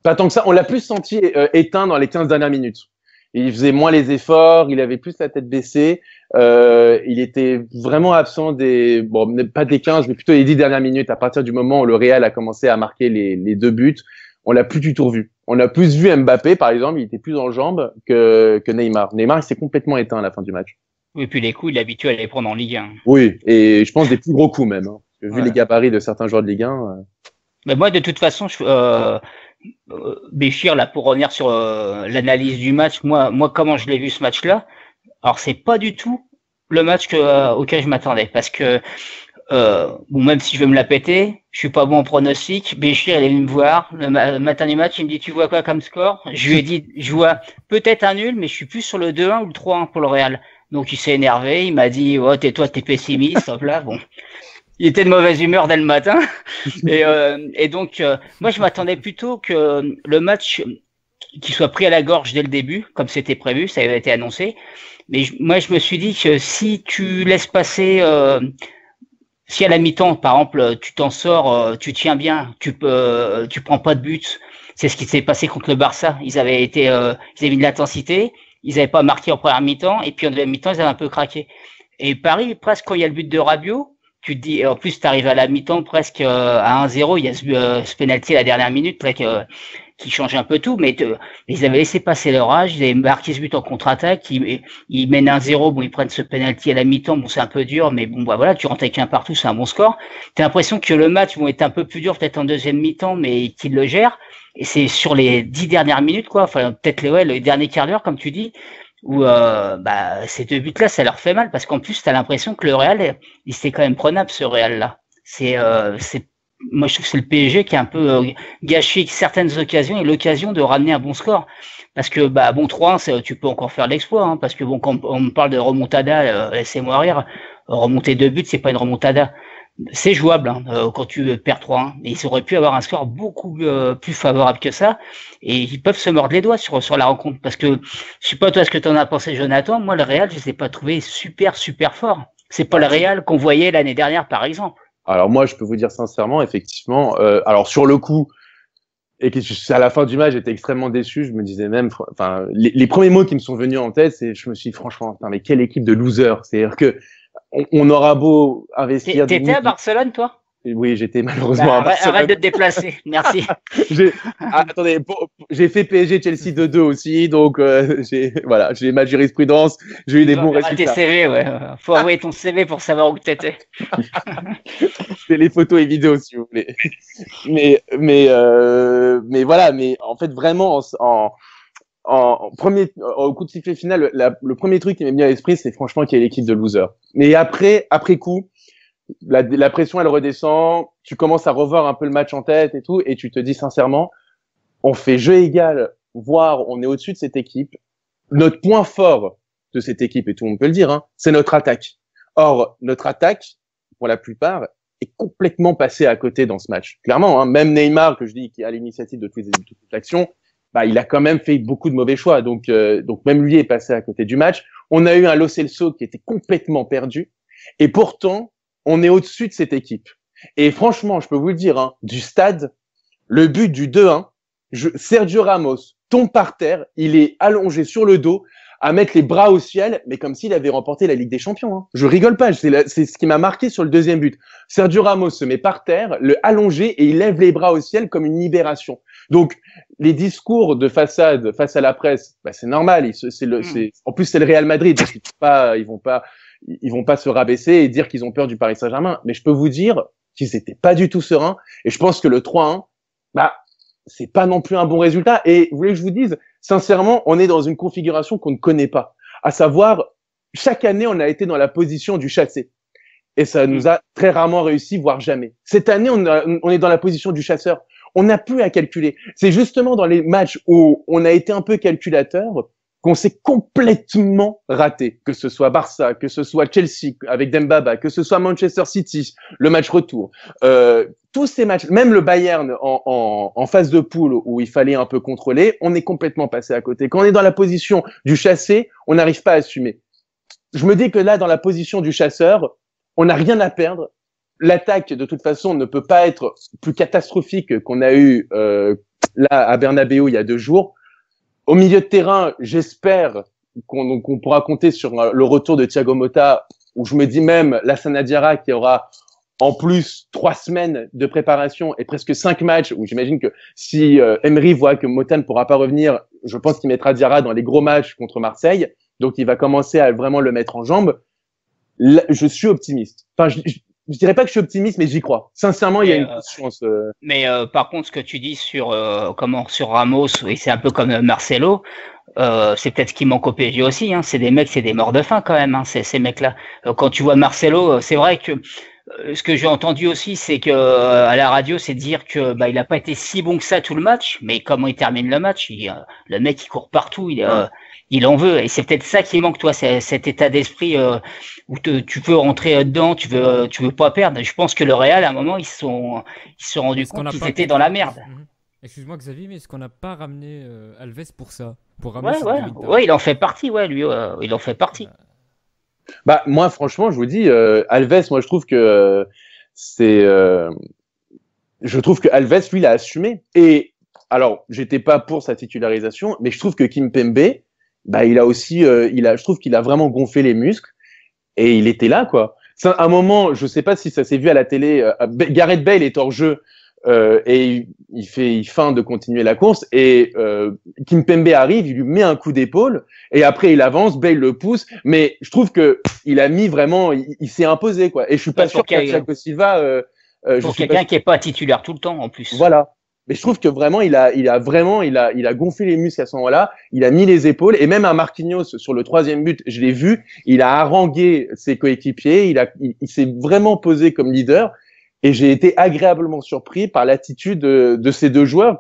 Pas tant que ça. On l'a plus senti éteint dans les 15 dernières minutes. Il faisait moins les efforts, il avait plus la tête baissée. Il était vraiment absent pas des 15, mais plutôt les 10 dernières minutes. À partir du moment où le Real a commencé à marquer les 2 buts, on l'a plus du tout revu. On a plus vu Mbappé, par exemple, il était plus en jambes que Neymar. Neymar, il s'est complètement éteint à la fin du match. Oui, puis les coups, il est habitué à les prendre en Ligue 1. Oui, et je pense des plus gros coups même. Hein. Vu les gabarits de certains joueurs de Ligue 1. Mais moi, de toute façon, Béchir, là, pour revenir sur l'analyse du match, moi, comment je l'ai vu ce match-là, alors c'est pas du tout le match auquel je m'attendais, parce que même si je veux me la péter, je suis pas bon en pronostic. Béchir, il est venu me voir le matin du match, il me dit, tu vois quoi comme score? Je lui ai dit, je vois peut-être un nul, mais je suis plus sur le 2-1 ou le 3-1 pour le Real. Donc il s'est énervé, il m'a dit, tais-toi, t'es pessimiste, hop là, bon. Il était de mauvaise humeur dès le matin. Et donc, moi, je m'attendais plutôt que le match qui soit pris à la gorge dès le début, comme c'était prévu, ça avait été annoncé. Mais moi, je me suis dit que si tu laisses passer si à la mi-temps, par exemple, tu t'en sors, tu tiens bien, tu prends pas de but. C'est ce qui s'est passé contre le Barça. Ils avaient mis de l'intensité, ils n'avaient pas marqué en première mi-temps, et puis en deuxième mi-temps, ils avaient un peu craqué. Et Paris, presque quand il y a le but de Rabiot, tu te dis, et en plus, tu arrives à la mi-temps presque à 1-0, il y a ce penalty à la dernière minute, qui change un peu tout, mais ils avaient laissé passer leur âge, ils avaient marqué ce but en contre-attaque, ils mènent 1-0, bon, ils prennent ce penalty à la mi-temps, bon, c'est un peu dur, mais bon, bah voilà, tu rentres avec un partout, c'est un bon score. T'as l'impression que le match vont être un peu plus dur peut-être en deuxième mi-temps, mais qu'ils le gèrent, et c'est sur les 10 dernières minutes, quoi, enfin, peut-être le dernier quart d'heure, comme tu dis, où ces deux buts-là, ça leur fait mal, parce qu'en plus, t'as l'impression que le Real, il c'était quand même prenable, ce Real-là. Moi, je trouve que c'est le PSG qui a un peu gâché certaines occasions et l'occasion de ramener un bon score. Parce que, bon, 3-1, tu peux encore faire l'exploit, hein, parce que, bon, quand on me parle de remontada, laissez-moi rire, remonter 2 buts, c'est pas une remontada. C'est jouable, hein, quand tu perds 3-1. Mais ils auraient pu avoir un score beaucoup plus favorable que ça. Et ils peuvent se mordre les doigts sur la rencontre. Parce que, je sais pas toi ce que t'en as pensé, Jonathan. Moi, le Real, je les ai pas trouvés super, super fort. C'est pas le Real qu'on voyait l'année dernière, par exemple. Alors moi, je peux vous dire sincèrement, effectivement, alors sur le coup, et que à la fin du match, j'étais extrêmement déçu. Je me disais même, enfin, les premiers mots qui me sont venus en tête, c'est, je me suis dit, franchement, mais quelle équipe de losers. C'est-à-dire que on aura beau investir. T'étais à Barcelone, toi? Oui, j'étais malheureusement à Barcelone. Arrête de te déplacer, merci. Attendez, j'ai fait PSG Chelsea 2-2 aussi, donc j'ai ma jurisprudence, j'ai eu des bons résultats. Tes CV, ouais. Faut envoyer ton CV pour savoir où t'étais. C'est les photos et vidéos si vous voulez. Mais voilà, mais en fait vraiment au coup de sifflet final, le premier truc qui m'est mis à l'esprit, c'est franchement qu'il y a l'équipe de losers. Mais après coup, la pression elle redescend, tu commences à revoir un peu le match en tête et tout, et tu te dis sincèrement, on fait jeu égal, voire on est au-dessus de cette équipe. Notre point fort de cette équipe, et tout le monde peut le dire, hein, c'est notre attaque. Or, notre attaque, pour la plupart, est complètement passée à côté dans ce match. Clairement, hein, même Neymar, que je dis qui a l'initiative de toute l'action, il a quand même fait beaucoup de mauvais choix. Donc même lui est passé à côté du match. On a eu un Lo Celso qui était complètement perdu. Et pourtant, on est au-dessus de cette équipe. Et franchement, je peux vous le dire, hein, du stade, le but du 2-1, Sergio Ramos tombe par terre, il est allongé sur le dos, à mettre les bras au ciel, mais comme s'il avait remporté la Ligue des Champions. Hein. Je rigole pas, c'est ce qui m'a marqué sur le deuxième but. Sergio Ramos se met par terre, le allongé, et il lève les bras au ciel comme une libération. Donc, les discours de façade face à la presse, c'est normal. En plus, c'est le Real Madrid. Ils vont pas se rabaisser et dire qu'ils ont peur du Paris Saint-Germain. Mais je peux vous dire qu'ils étaient pas du tout sereins. Et je pense que le 3-1, c'est pas non plus un bon résultat. Et vous voulez que je vous dise, sincèrement, on est dans une configuration qu'on ne connaît pas. À savoir, chaque année, on a été dans la position du chassé. Et ça nous a très rarement réussi, voire jamais. Cette année, on est dans la position du chasseur. On n'a plus à calculer. C'est justement dans les matchs où on a été un peu calculateur qu'on s'est complètement raté. Que ce soit Barça, que ce soit Chelsea avec Dembaba, que ce soit Manchester City, le match retour. Tous ces matchs, même le Bayern en phase de poule où il fallait un peu contrôler, on est complètement passé à côté. Quand on est dans la position du chassé, on n'arrive pas à assumer. Je me dis que là, dans la position du chasseur, on n'a rien à perdre. L'attaque, de toute façon, ne peut pas être plus catastrophique qu'on a eu là à Bernabéu il y a 2 jours. Au milieu de terrain, j'espère qu'on pourra compter sur le retour de Thiago Motta, où je me dis même Lassana Diarra qui aura en plus 3 semaines de préparation et presque 5 matchs, où j'imagine que si Emery voit que Motta ne pourra pas revenir, je pense qu'il mettra Diarra dans les gros matchs contre Marseille. Donc, il va commencer à vraiment le mettre en jambes. Là, je suis optimiste. Enfin, je dirais pas que je suis optimiste, mais j'y crois. Sincèrement, il y a une chance. Mais par contre, ce que tu dis sur Ramos, et c'est un peu comme Marcelo, c'est peut-être ce qui manque au PSG aussi. Hein. C'est des morts de faim quand même. Hein, ces mecs-là. Quand tu vois Marcelo, c'est vrai que ce que j'ai entendu aussi, c'est que à la radio, c'est de dire que il a pas été si bon que ça tout le match, mais comment il termine le match, le mec il court partout, il en veut, et c'est peut-être ça qui manque, toi, c'est cet état d'esprit où tu veux rentrer dedans, tu veux pas perdre. Je pense que le Real, à un moment, ils se sont rendus compte qu'ils étaient dans la merde. Excuse-moi Xavier, mais est-ce qu'on n'a pas ramené Alves pour ça, pour ramener Ouais, il en fait partie, ouais, lui, il en fait partie. Bah, moi, franchement, je vous dis, Alves, moi, je trouve que je trouve que Alves, lui, l'a assumé. Et alors, j'étais pas pour sa titularisation, mais je trouve que Kimpembe, bah, il a aussi, je trouve qu'il a vraiment gonflé les muscles et il était là, quoi. Ça, à un moment, je sais pas si ça s'est vu à la télé, Gareth Bale est hors jeu. Et il feint de continuer la course et Kimpembe arrive, il lui met un coup d'épaule et après il avance, Bale le pousse, mais je trouve que il a mis vraiment, il s'est imposé quoi. Et je suis pas sûr que Thiago Silva, pour quelqu'un qui est pas titulaire tout le temps en plus. Voilà. Mais je trouve que vraiment il a gonflé les muscles à ce moment-là, il a mis les épaules et même à Marquinhos sur le 3e but, je l'ai vu, il a harangué ses coéquipiers, il s'est vraiment posé comme leader. Et j'ai été agréablement surpris par l'attitude de ces deux joueurs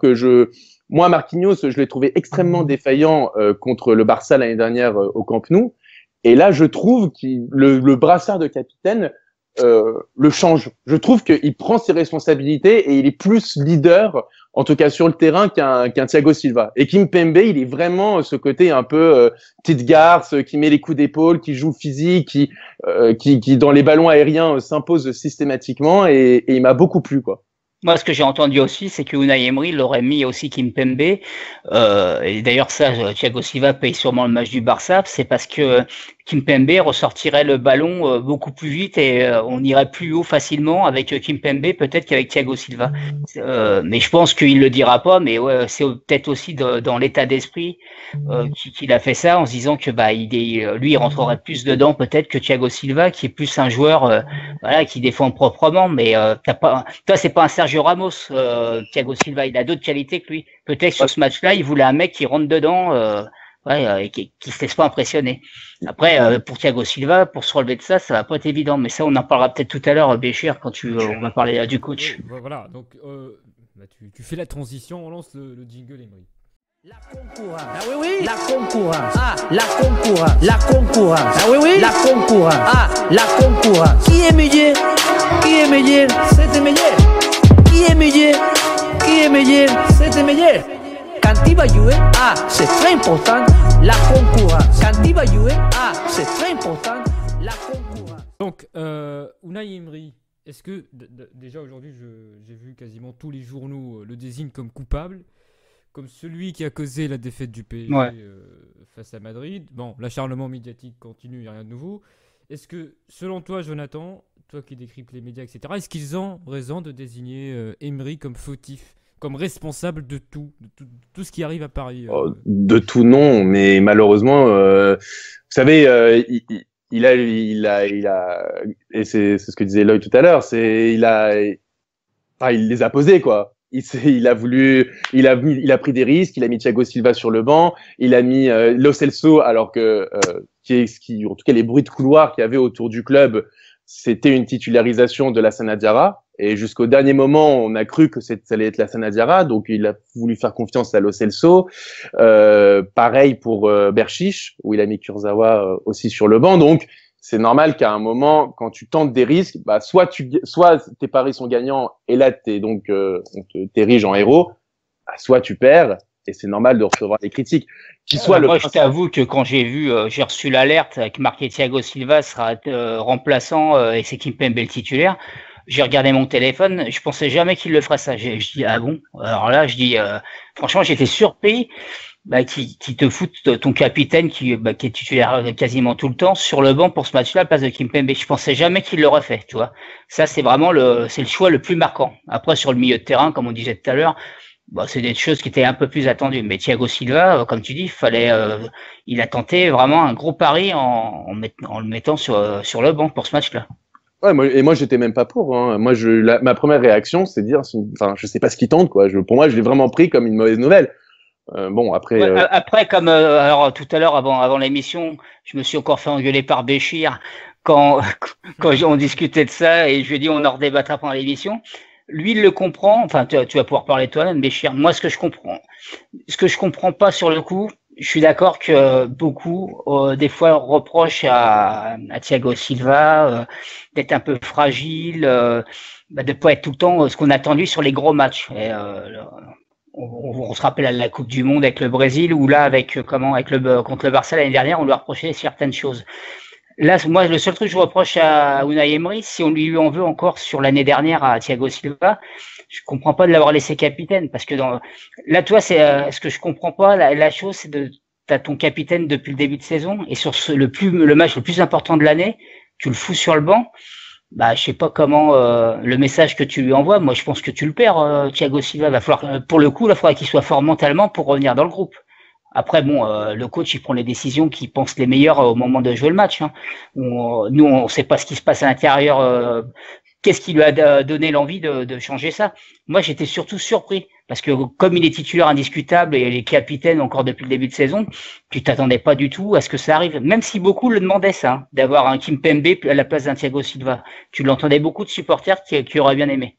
moi, Marquinhos, je l'ai trouvé extrêmement défaillant contre le Barça l'année dernière au Camp Nou. Et là, je trouve que le brassard de capitaine le change. Je trouve qu'il prend ses responsabilités et il est plus leader, en tout cas sur le terrain, qu'un Thiago Silva. Et Kimpembe, il est vraiment ce côté un peu petite garce, qui met les coups d'épaule, qui joue physique, qui dans les ballons aériens s'impose systématiquement et il m'a beaucoup plu, quoi. Moi, ce que j'ai entendu aussi, c'est que Unai Emery l'aurait mis aussi Kimpembe. Et d'ailleurs, ça, Thiago Silva paye sûrement le match du Barça. C'est parce que Kimpembe ressortirait le ballon beaucoup plus vite et on irait plus haut facilement avec Kimpembe peut-être qu'avec Thiago Silva. Mais je pense qu'il le dira pas. Mais ouais, c'est peut-être aussi dans l'état d'esprit qu'il a fait ça en se disant que lui, il rentrerait plus dedans peut-être que Thiago Silva, qui est plus un joueur voilà, qui défend proprement. Mais toi, c'est pas un Sergio Ramos, Thiago Silva. Il a d'autres qualités que lui. Peut-être que sur ce match-là, il voulait un mec qui rentre dedans. Et qui se laisse pas impressionner. Après, pour Thiago Silva, pour se relever de ça, ça va pas être évident. Mais ça, on en parlera peut-être tout à l'heure, Béchir, quand on va parler du coach. Oui, voilà, donc tu fais la transition, on lance le jingle Emery. La concurrence. Ah oui, oui. La concurrence. Ah, la concurrence. La concurrence. Ah oui, oui. La concurrence. Ah, la concurrence. Qui est meilleur? Qui est meilleur? C'est le meilleur. Qui est meilleur? Qui est meilleur? C'est le meilleur. Quand il va jouer, ah, c'est très important, la concurrence. Quand il va jouer, ah, c'est très important, la concurrence. Donc, Unai Emery, est-ce que, déjà aujourd'hui, j'ai vu quasiment tous les journaux le désignent comme coupable, comme celui qui a causé la défaite du PSG face à Madrid. Bon, l'acharnement médiatique continue, il n'y a rien de nouveau. Est-ce que, selon toi, Jonathan, toi qui décryptes les médias, etc., est-ce qu'ils ont raison de désigner Emery comme fautif, comme responsable de tout ce qui arrive à Paris? De tout, non, mais malheureusement, vous savez, il a, et c'est ce que disait Lloyd tout à l'heure, il les a posés, quoi. Il a pris des risques, il a mis Thiago Silva sur le banc, il a mis Lo Celso, alors que, en tout cas, les bruits de couloir qu'il y avait autour du club, c'était une titularisation de Lassana Diarra. Et jusqu'au dernier moment, on a cru que ça allait être Lassana Diarra, donc il a voulu faire confiance à Lo Celso. Pareil pour Berchiche, où il a mis Kurzawa aussi sur le banc. Donc c'est normal qu'à un moment, quand tu tentes des risques, bah soit tes paris sont gagnants et là on t'érige en héros, bah, soit tu perds et c'est normal de recevoir des critiques. Moi, je t'avoue que quand j'ai reçu l'alerte avec marqué Thiago Silva sera remplaçant et c'est Kimpembe le titulaire. J'ai regardé mon téléphone, je pensais jamais qu'il le ferait ça. Je dis ah bon. Alors là, je dis franchement, j'étais surpris qui te foutent ton capitaine qui est titulaire quasiment tout le temps sur le banc pour ce match-là à la place de Kimpembe. Je pensais jamais qu'il l'aurait fait, tu vois. Ça, c'est vraiment c'est le choix le plus marquant. Après, sur le milieu de terrain, comme on disait tout à l'heure, c'est des choses qui étaient un peu plus attendues. Mais Thiago Silva, comme tu dis, il a tenté vraiment un gros pari en le mettant sur le banc pour ce match-là. Ouais, moi j'étais même pas pour. Hein. Moi, ma première réaction, c'est de dire, je sais pas ce qu'il tente, quoi. Pour moi, je l'ai vraiment pris comme une mauvaise nouvelle. Bon, après. Après, comme alors tout à l'heure avant l'émission, je me suis encore fait engueuler par Béchir quand on discutait de ça et je lui ai dit on en redébattra pendant l'émission. Lui, il le comprend. Enfin, tu vas pouvoir parler toi-même, Béchir. Moi, ce que je comprends pas sur le coup. Je suis d'accord que beaucoup, des fois, reprochent à Thiago Silva d'être un peu fragile, de pas être tout le temps ce qu'on attend de lui sur les gros matchs. Et, on se rappelle à la Coupe du Monde avec le Brésil, ou là contre le Barça l'année dernière, on lui a reproché certaines choses. là, moi, le seul truc que je reproche à Unai Emery, si on lui en veut encore sur l'année dernière à Thiago Silva, je comprends pas de l'avoir laissé capitaine, parce que là, toi, c'est ce que je comprends pas. La chose, c'est t'as ton capitaine depuis le début de saison, et sur le match le plus important de l'année, tu le fous sur le banc. Bah, je sais pas comment le message que tu lui envoies. Moi, je pense que tu le perds, Thiago Silva. Va falloir, pour le coup, il faudra qu'il soit fort mentalement pour revenir dans le groupe. Après, bon, le coach, il prend les décisions qu'il pense les meilleures au moment de jouer le match. Hein. Nous, on sait pas ce qui se passe à l'intérieur. Qu'est-ce qui lui a donné l'envie de changer ça? Moi, j'étais surtout surpris parce que comme il est titulaire indiscutable et il est capitaine encore depuis le début de saison, tu t'attendais pas du tout à ce que ça arrive. Même si beaucoup le demandaient ça, hein, d'avoir un Kimpembe à la place d'un Thiago Silva. Tu l'entendais beaucoup de supporters qui auraient bien aimé.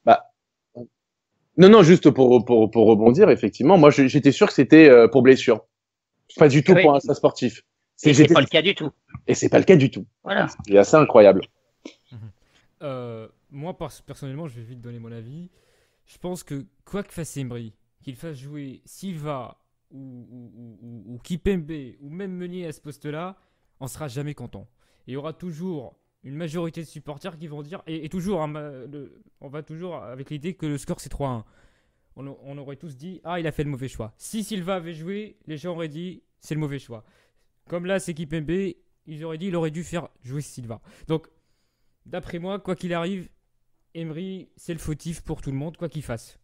Bah, non, juste pour rebondir, effectivement, moi j'étais sûr que c'était pour blessure. Pas du tout Oui. pour un sportif. Et c'est pas le cas du tout. Et c'est pas le cas du tout. Voilà. C'est assez incroyable. Moi, personnellement, je vais vite donner mon avis. Je pense que quoi que fasse Emery, qu'il fasse jouer Silva ou Kimpembe ou même Meunier à ce poste-là, on sera jamais content. Et il y aura toujours une majorité de supporters qui vont dire, et toujours, on va toujours avec l'idée que le score c'est 3-1. On aurait tous dit, il a fait le mauvais choix. Si Silva avait joué, les gens auraient dit, c'est le mauvais choix. Comme là, c'est Kimpembe, ils auraient dit, il aurait dû faire jouer Silva. Donc, d'après moi, quoi qu'il arrive, Emery, c'est le fautif pour tout le monde, quoi qu'il fasse.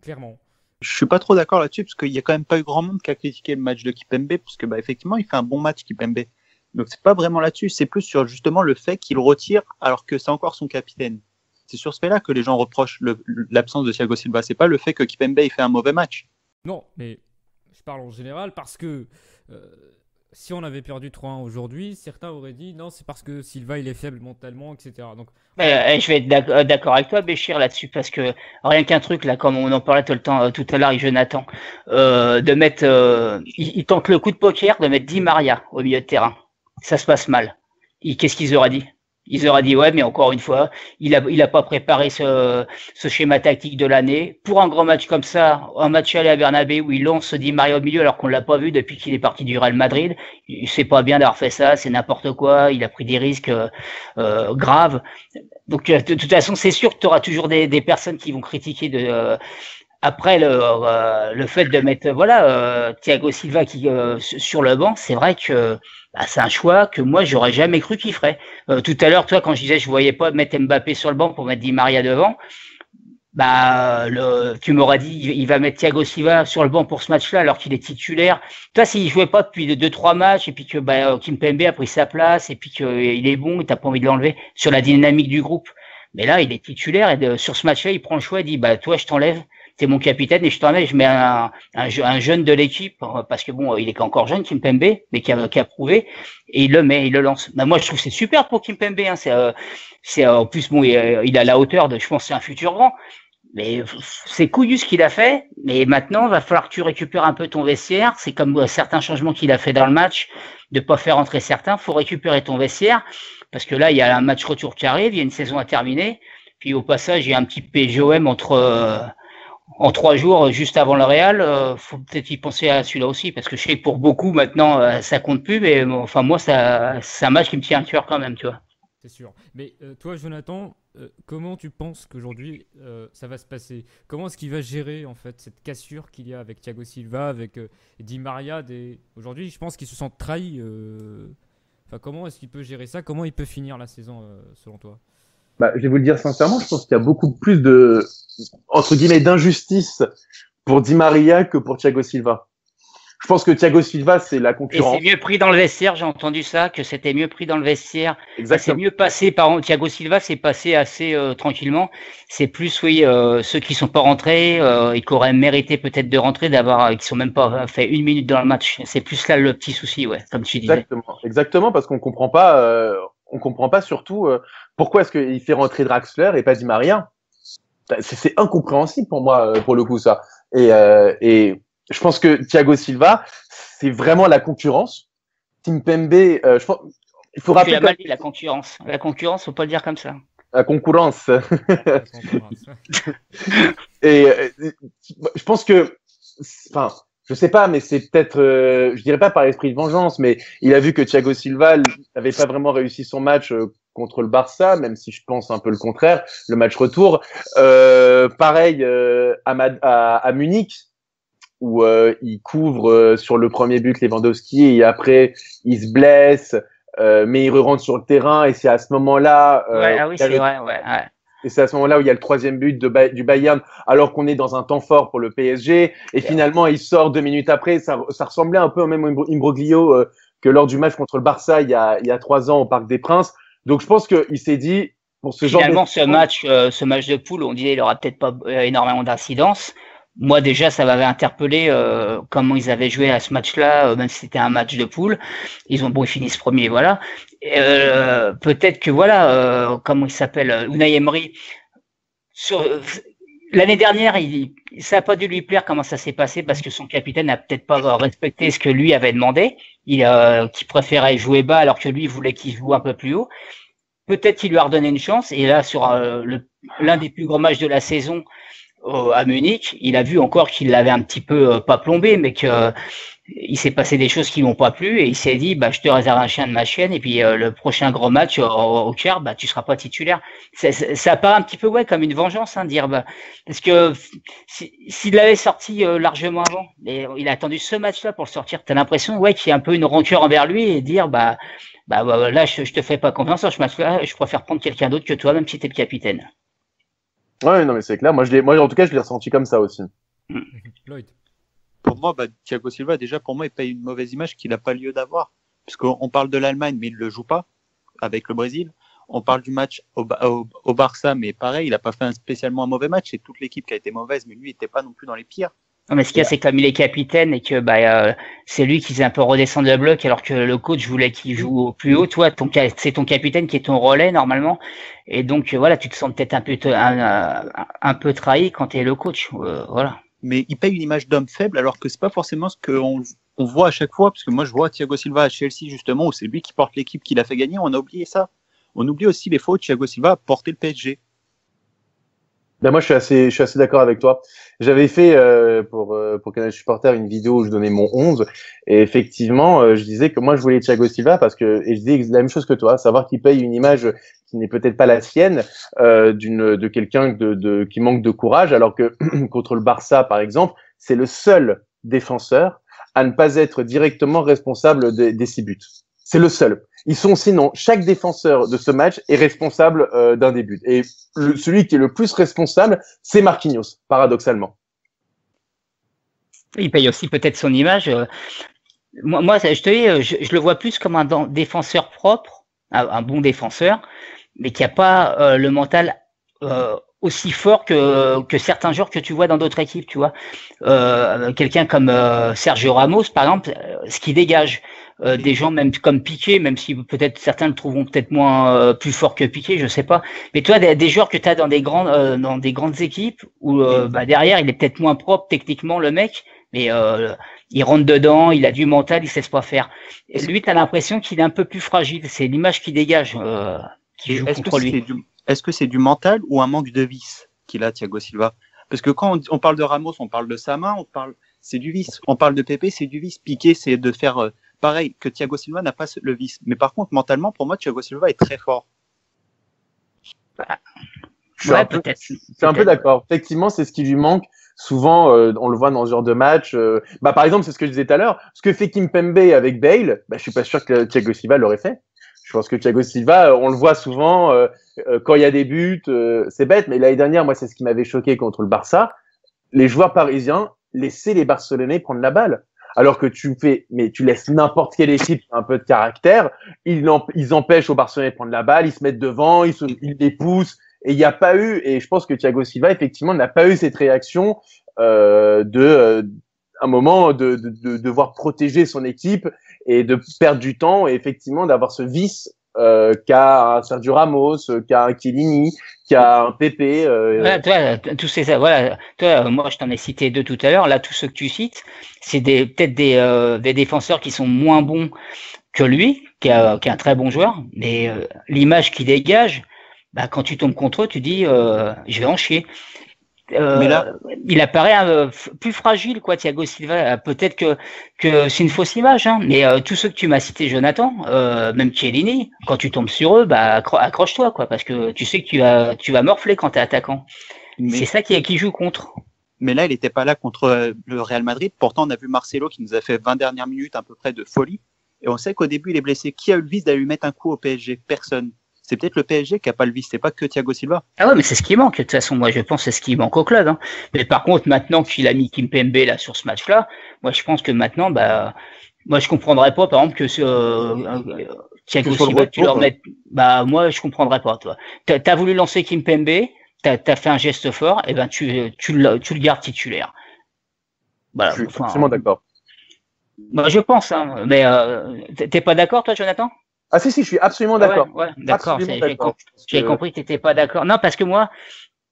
Clairement. Je suis pas trop d'accord là-dessus, parce qu'il y a quand même pas eu grand monde qui a critiqué le match de Kimpembe, parce que effectivement, il fait un bon match, Kimpembe. Donc c'est pas vraiment là-dessus, c'est plus sur justement le fait qu'il retire alors que c'est encore son capitaine. C'est sur ce fait-là que les gens reprochent l'absence de Thiago Silva. C'est pas le fait que Kimpembe il fait un mauvais match. Non, mais je parle en général parce que si on avait perdu 3-1 aujourd'hui, certains auraient dit non, c'est parce que Silva il est faible mentalement, etc. Donc, je vais être d'accord avec toi, Béchir, là-dessus, parce que rien qu'un truc, là, comme on en parlait tout à l'heure avec Jonathan, de mettre, il tente le coup de poker de mettre Di Maria au milieu de terrain. Ça se passe mal. Qu'est-ce qu'ils auraient dit? Ils auraient dit ouais, mais encore une fois, il a pas préparé ce schéma tactique de l'année pour un grand match comme ça, un match aller à Bernabéu où il lance Di Maria au milieu alors qu'on l'a pas vu depuis qu'il est parti du Real Madrid. C'est pas bien d'avoir fait ça, c'est n'importe quoi. Il a pris des risques graves. Donc de toute façon, c'est sûr que tu auras toujours des personnes qui vont critiquer après le fait de mettre Thiago Silva qui sur le banc. C'est vrai que c'est un choix que moi j'aurais jamais cru qu'il ferait. Tout à l'heure, toi, quand je disais je voyais pas mettre Mbappé sur le banc pour mettre Di Maria devant, tu m'aurais dit il va mettre Thiago Silva sur le banc pour ce match-là alors qu'il est titulaire. Toi, s'il jouait pas depuis 2-3 matchs et puis que Kimpembe a pris sa place et puis qu'il est bon et t'as pas envie de l'enlever sur la dynamique du groupe. Mais là, il est titulaire et sur ce match-là, il prend le choix et dit toi, je t'enlève. T'es mon capitaine et je t'enlève, je mets un jeune de l'équipe parce que bon, il est encore jeune, Kimpembe, mais qui a prouvé et il le lance. Moi, je trouve que c'est super pour Kimpembe. Hein, c'est en plus bon, il a la hauteur de, je pense, c'est un futur grand. Mais c'est couillu ce qu'il a fait. Mais maintenant, il va falloir que tu récupères un peu ton vestiaire. C'est comme certains changements qu'il a fait dans le match, de pas faire entrer certains. Faut récupérer ton vestiaire parce que là, il y a un match retour qui arrive, il y a une saison à terminer. Puis au passage, il y a un petit PGOM en 3 jours, juste avant le Real, faut peut-être y penser à celui-là aussi, parce que je sais que pour beaucoup maintenant, ça compte plus, mais enfin moi, c'est un match qui me tient à cœur quand même, tu vois. C'est sûr. Mais toi, Jonathan, comment tu penses qu'aujourd'hui ça va se passer? Comment est-ce qu'il va gérer en fait cette cassure qu'il y a avec Thiago Silva, avec Di Maria Aujourd'hui, je pense qu'ils se sentent trahis. Enfin, comment est-ce qu'il peut gérer ça? Comment il peut finir la saison selon toi? Je vais vous le dire sincèrement, je pense qu'il y a beaucoup plus de, entre guillemets, d'injustice pour Di Maria que pour Thiago Silva. Je pense que Thiago Silva, c'est la concurrence. Et c'est mieux pris dans le vestiaire, j'ai entendu ça, que c'était mieux pris dans le vestiaire. Exactement. C'est mieux passé, par exemple, Thiago Silva, c'est passé assez tranquillement. C'est plus, oui, ceux qui sont pas rentrés et qui auraient mérité peut-être de rentrer, qui sont même pas fait 1 minute dans le match. C'est plus là le petit souci, ouais, comme tu disais. Exactement, parce qu'on comprend pas surtout pourquoi est-ce qu'il fait rentrer Draxler et pas Di Maria. C'est incompréhensible pour moi, pour le coup, ça. Et je pense que Thiago Silva, c'est vraiment la concurrence. Kimpembe, il faut rappeler. Tu l'as mal dit, la concurrence. La concurrence, faut pas le dire comme ça. La concurrence. Et je pense que, je sais pas, mais c'est peut-être, je dirais pas par esprit de vengeance, mais il a vu que Thiago Silva n'avait pas vraiment réussi son match contre le Barça, même si je pense un peu le contraire, le match retour. Pareil à Munich, où il couvre sur le premier but Lewandowski et après il se blesse, mais il rentre sur le terrain et c'est à ce moment-là. C'est vrai, ouais. Et c'est à ce moment-là où il y a le troisième but du Bayern, alors qu'on est dans un temps fort pour le PSG. Et finalement, il sort 2 minutes après. Ça ressemblait un peu au même imbroglio que lors du match contre le Barça il y a 3 ans au Parc des Princes. Donc, je pense qu'il s'est dit, pour ce genre de... Finalement, ce match de poule, on disait il aura peut-être pas énormément d'incidence. Moi, déjà, ça m'avait interpellé comment ils avaient joué à ce match-là, même si c'était un match de poule. Ils finissent premier, voilà. Peut-être que voilà, comment il s'appelle, Unai Emery. L'année dernière, ça a pas dû lui plaire comment ça s'est passé parce que son capitaine n'a peut-être pas respecté ce que lui avait demandé. Qui préférait jouer bas alors que lui il voulait qu'il joue un peu plus haut. Peut-être qu'il lui a redonné une chance. Et là, sur l'un des plus gros matchs de la saison à Munich, il a vu encore qu'il l'avait un petit peu pas plombé, mais que il s'est passé des choses qui l'ont pas plu et il s'est dit je te réserve un chien de ma chienne et puis le prochain gros match au quart tu seras pas titulaire. Ça paraît un petit peu comme une vengeance dire parce que s'il l'avait sorti largement avant, mais il a attendu ce match-là pour le sortir. T'as l'impression qu'il y a un peu une rancœur envers lui et dire là je te fais pas confiance sur ce match-là, je préfère prendre quelqu'un d'autre que toi même si t'es le capitaine. Ouais, non mais c'est clair. Moi en tout cas je l'ai ressenti comme ça aussi. Lloyd. Pour moi, Thiago Silva, déjà, pour moi, il paye une mauvaise image qu'il n'a pas lieu d'avoir. Parce qu'on parle de l'Allemagne, mais il ne le joue pas avec le Brésil. On parle du match au Barça, mais pareil, il n'a pas fait spécialement un mauvais match. C'est toute l'équipe qui a été mauvaise, mais lui, il n'était pas non plus dans les pires. Non, mais ce qu'il y a, c'est comme il est capitaine et que c'est lui qui faisait un peu redescendre le bloc alors que le coach voulait qu'il joue au plus haut. Toi, c'est ton capitaine qui est ton relais normalement. Et donc, voilà, tu te sens peut-être un peu trahi quand tu es le coach. Voilà. Mais il paye une image d'homme faible alors que c'est pas forcément ce qu'on voit à chaque fois, parce que moi je vois Thiago Silva à Chelsea justement où c'est lui qui porte l'équipe qui l'a fait gagner. On a oublié ça. On oublie aussi les fois où Thiago Silva a porté le PSG. Moi je suis assez d'accord avec toi. J'avais fait pour Canal Supporter une vidéo où je donnais mon 11 et effectivement je disais que moi je voulais Thiago Silva et je disais la même chose que toi, savoir qu'il paye une image qui n'est peut-être pas la sienne de quelqu'un qui manque de courage, alors que contre le Barça par exemple, c'est le seul défenseur à ne pas être directement responsable des 6 buts. C'est le seul. Sinon, chaque défenseur de ce match est responsable d'un des buts. Et celui qui est le plus responsable, c'est Marquinhos, paradoxalement. Il paye aussi peut-être son image. Moi, je te dis, je le vois plus comme un défenseur propre, un bon défenseur, mais qui n'a pas le mental aussi fort que certains joueurs que tu vois dans d'autres équipes, tu vois. Quelqu'un comme Sergio Ramos, par exemple, ce qu'il dégage. Des gens même comme Piqué, même si peut-être certains le trouveront peut-être moins plus fort que Piqué, je sais pas. Mais toi, des joueurs que tu as dans des grandes équipes où derrière il est peut-être moins propre techniquement le mec, mais il rentre dedans, il a du mental, il sait pas faire. Et lui, tu as l'impression qu'il est un peu plus fragile. C'est l'image qu'il dégage qui joue contre lui. Est-ce que c'est du mental ou un manque de vice qu'il a, Thiago Silva? Parce que quand on parle de Ramos, on parle de sa main, c'est du vice. On parle de Pepe, c'est du vice. Piqué, c'est de faire pareil, que Thiago Silva n'a pas le vice. Mais par contre, mentalement, pour moi, Thiago Silva est très fort. Peut-être. Je suis un peu d'accord. Effectivement, c'est ce qui lui manque. Souvent, on le voit dans ce genre de match. Par exemple, c'est ce que je disais tout à l'heure. Ce que fait Kimpembe avec Bale, je suis pas sûr que Thiago Silva l'aurait fait. Je pense que Thiago Silva, on le voit souvent quand il y a des buts. C'est bête, mais l'année dernière, moi, c'est ce qui m'avait choqué contre le Barça. Les joueurs parisiens laissaient les Barcelonais prendre la balle. Alors que tu laisses n'importe quelle équipe un peu de caractère, ils empêchent aux Barcelonais de prendre la balle, ils se mettent devant, ils les poussent, et il n'y a pas eu, et je pense que Thiago Silva, effectivement, n'a pas eu cette réaction un moment de devoir protéger son équipe et de perdre du temps, et effectivement d'avoir ce vice qu'a un Sergio Ramos, qu'a un Chiellini, qu'a un Pepe. Toi, tous ces, voilà, toi, moi je t'en ai cité 2 tout à l'heure. Là, tous ceux que tu cites, c'est peut-être des défenseurs qui sont moins bons que lui, qui est un très bon joueur, mais l'image qu'il dégage, quand tu tombes contre eux, tu dis je vais en chier. Mais là, il apparaît plus fragile, quoi, Thiago Silva. Peut-être que c'est une fausse image, hein, mais tous ceux que tu m'as cités, Jonathan, même Chiellini, quand tu tombes sur eux, bah accroche-toi, quoi, parce que tu sais que tu vas morfler quand t'es attaquant. C'est ça qui joue contre. Mais là, il n'était pas là contre le Real Madrid. Pourtant, on a vu Marcelo qui nous a fait 20 dernières minutes à peu près de folie. Et on sait qu'au début, il est blessé. Qui a eu le vice d'aller lui mettre un coup au PSG? Personne. C'est peut-être le PSG qui a pas le vice. C'est pas que Thiago Silva. Ah ouais, mais c'est ce qui manque. De toute façon, moi, je pense que c'est ce qui manque au club. Hein. Mais par contre, maintenant qu'il a mis Kimpembe là sur ce match-là, moi, je pense que maintenant, moi, je comprendrais pas, par exemple, que Thiago Silva, tu leur mettes. Moi, je comprendrais pas, toi. T'as voulu lancer Kimpembe. T'as fait un geste fort, et ben tu le gardes titulaire. Voilà, je suis absolument d'accord. Moi, je pense, hein, mais t'es pas d'accord, toi, Jonathan? Ah si, je suis absolument d'accord. Ouais, d'accord. J'avais compris que t'étais pas d'accord. Non, parce que moi,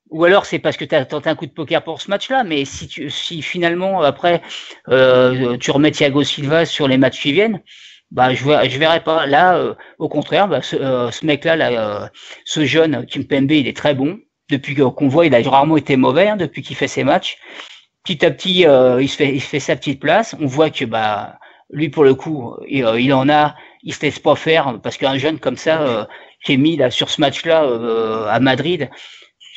ou alors c'est parce que t'as tenté un coup de poker pour ce match-là, mais si finalement après tu remets Thiago Silva sur les matchs qui viennent, je verrai pas. Là, au contraire, ce mec-là, ce jeune Kimpembe, il est très bon. Depuis qu'on voit, il a rarement été mauvais, hein, depuis qu'il fait ses matchs. Petit à petit, il se fait sa petite place. On voit que lui pour le coup, il se laisse pas faire, parce qu'un jeune comme ça qui est mis là sur ce match-là à Madrid,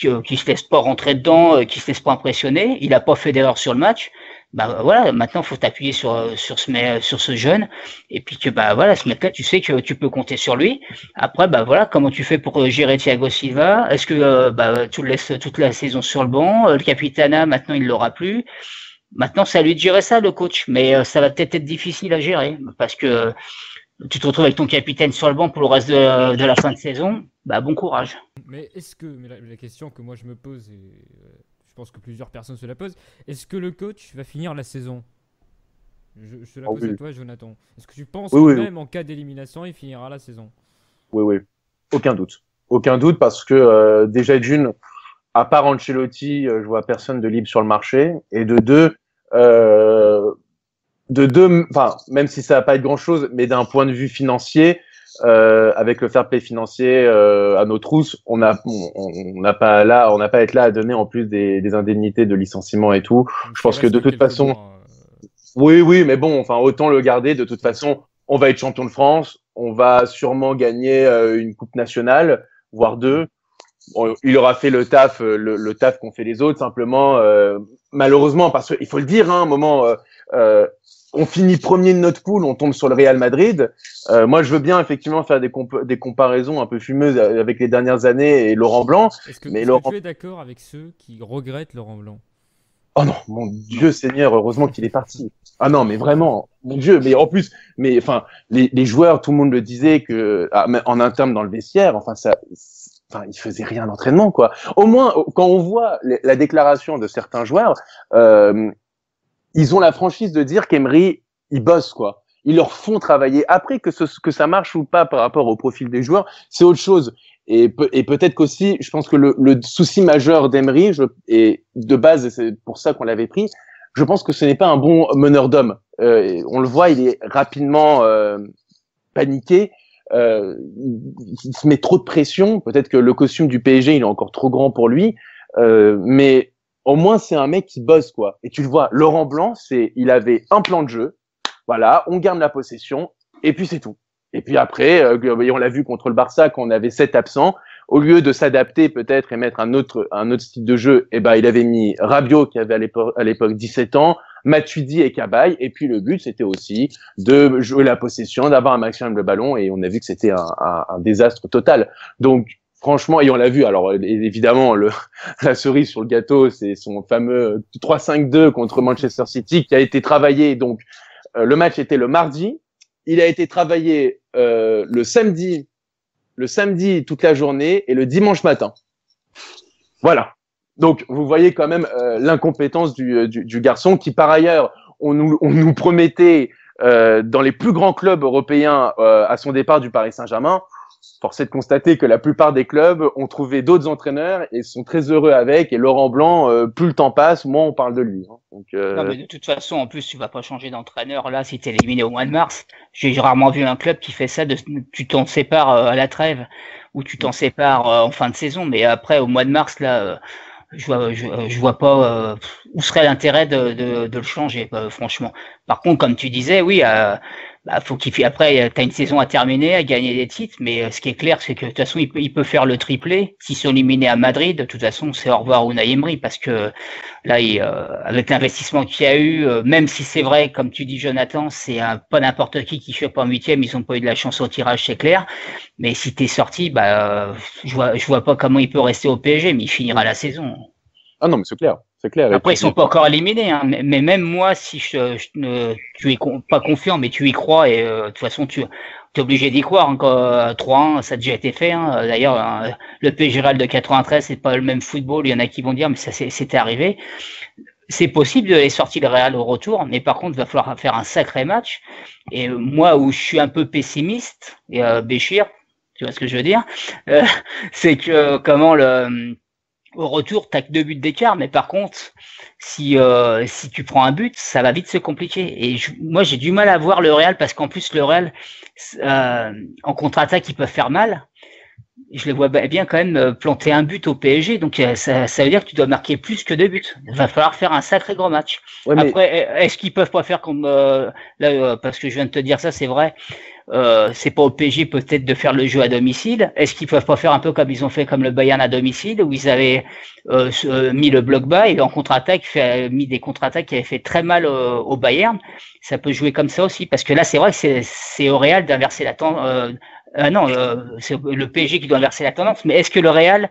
qui se laisse pas rentrer dedans, qui se laisse pas impressionner, il a pas fait d'erreur sur le match. Voilà, maintenant faut t'appuyer sur ce jeune, et puis que ce mec-là, tu sais que tu peux compter sur lui. Après voilà, comment tu fais pour gérer Thiago Silva? Est-ce que tu le laisses toute la saison sur le banc? Le Capitana, maintenant il l'aura plus. Maintenant c'est à lui de gérer ça, le coach, mais ça va peut-être être difficile à gérer, parce que tu te retrouves avec ton capitaine sur le banc pour le reste de la fin de saison. Bon courage. Mais la question que moi je me pose, et je pense que plusieurs personnes se la posent, est-ce que le coach va finir la saison? Je te la pose à toi, Jonathan. Est-ce que tu penses même en cas d'élimination, il finira la saison? Oui. Aucun doute. Aucun doute, parce que déjà d'une, à part Ancelotti, je vois personne de libre sur le marché. Et de deux, même si ça va pas être grand-chose, mais d'un point de vue financier, avec le fair play financier à nos trousses, on n'a pas à être là à donner en plus des indemnités de licenciement et tout. Donc, je pense que de toute façon, oui, mais bon, autant le garder. De toute façon, on va être champion de France, on va sûrement gagner une coupe nationale, voire deux. Bon, il aura fait le taf qu'ont fait les autres. Simplement, malheureusement, parce qu'il faut le dire, hein, un moment. On finit premier de notre poule, on tombe sur le Real Madrid. Moi, je veux bien effectivement faire des comparaisons un peu fumeuses avec les dernières années et Laurent Blanc. Est-ce que tu es d'accord avec ceux qui regrettent Laurent Blanc? Oh non, mon Dieu Seigneur, heureusement qu'il est parti. Ah non, mais vraiment, mon Dieu. Mais en plus, les joueurs, tout le monde le disait que en interne dans le vestiaire, il faisait rien d'entraînement, quoi. Au moins, quand on voit la déclaration de certains joueurs, ils ont la franchise de dire qu'Emery, ils bossent, quoi. Ils leur font travailler. Après, que ça marche ou pas par rapport au profil des joueurs, c'est autre chose. Et peut-être qu'aussi, je pense que le souci majeur d'Emery, et de base, et c'est pour ça qu'on l'avait pris, je pense que ce n'est pas un bon meneur d'hommes. On le voit, il est rapidement paniqué. Il se met trop de pression. Peut-être que le costume du PSG, il est encore trop grand pour lui. Mais au moins, c'est un mec qui bosse, quoi. Et tu le vois, Laurent Blanc, il avait un plan de jeu. Voilà, on garde la possession, et puis c'est tout. Et puis après, on l'a vu contre le Barça, quand on avait 7 absents. Au lieu de s'adapter peut-être et mettre un autre style de jeu, il avait mis Rabiot, qui avait à l'époque 17 ans, Matuidi et Cabaye. Et puis le but, c'était aussi de jouer la possession, d'avoir un maximum de ballon. Et on a vu que c'était un désastre total. Donc, franchement, et on l'a vu, alors évidemment, la cerise sur le gâteau, c'est son fameux 3-5-2 contre Manchester City qui a été travaillé. Donc, le match était le mardi. Il a été travaillé le samedi toute la journée et le dimanche matin. Voilà. Donc, vous voyez quand même l'incompétence du garçon qui, par ailleurs, on nous promettait dans les plus grands clubs européens à son départ du Paris Saint-Germain. Force est de constater que la plupart des clubs ont trouvé d'autres entraîneurs et sont très heureux avec. Et Laurent Blanc, plus le temps passe, moins on parle de lui. Hein. Donc, Non, mais de toute façon, en plus, tu vas pas changer d'entraîneur là si t'es éliminé au mois de mars. J'ai rarement vu un club qui fait ça. Tu t'en sépares à la trêve ou tu t'en sépares en fin de saison, mais après au mois de mars là, je vois pas où serait l'intérêt de le changer, franchement. Par contre, comme tu disais, oui, faut après, t'as une saison à terminer, à gagner des titres, mais ce qui est clair, c'est que de toute façon, il peut faire le triplé. S'ils sont éliminés à Madrid, de toute façon, c'est au revoir Unai Emery, parce que là, avec l'investissement qu'il y a eu, même si c'est vrai, comme tu dis, Jonathan, c'est pas n'importe qui chope en huitième, ils ont pas eu de la chance au tirage, c'est clair. Mais si t'es sorti, je vois pas comment il peut rester au PSG, mais il finira la saison. Ah non, mais c'est clair. C'est clair. Après, ils sont pas encore éliminés, hein, mais même moi, si tu es pas confiant, mais tu y crois, et de toute façon, tu es obligé d'y croire. Encore 3-1, ça a déjà été fait. Hein. D'ailleurs, le PSG Real de 93, c'est pas le même football. Il y en a qui vont dire, mais ça c'était arrivé. C'est possible de les sortir le Real au retour, mais par contre, il va falloir faire un sacré match. Et moi, où je suis un peu pessimiste, et Béchir, tu vois ce que je veux dire, c'est que au retour, t'as que 2 buts d'écart, mais par contre, si tu prends un but, ça va vite se compliquer. Et moi, j'ai du mal à voir le Real, parce qu'en plus, le Real, en contre-attaque, ils peuvent faire mal. Je les vois bien quand même planter un but au PSG, donc ça veut dire que tu dois marquer plus que 2 buts. Il va falloir faire un sacré gros match. Ouais, mais... Après, est-ce qu'ils peuvent pas faire comme parce que je viens de te dire ça, c'est vrai. C'est pas au PSG peut-être de faire le jeu à domicile. Est-ce qu'ils peuvent pas faire un peu comme ils ont fait comme le Bayern à domicile, où ils avaient mis le bloc bas et en contre-attaque mis des contre-attaques qui avaient fait très mal au Bayern. Ça peut jouer comme ça aussi, parce que là c'est vrai que c'est au Real d'inverser la tendance. Non, c'est le PSG qui doit inverser la tendance. Mais est-ce que le Real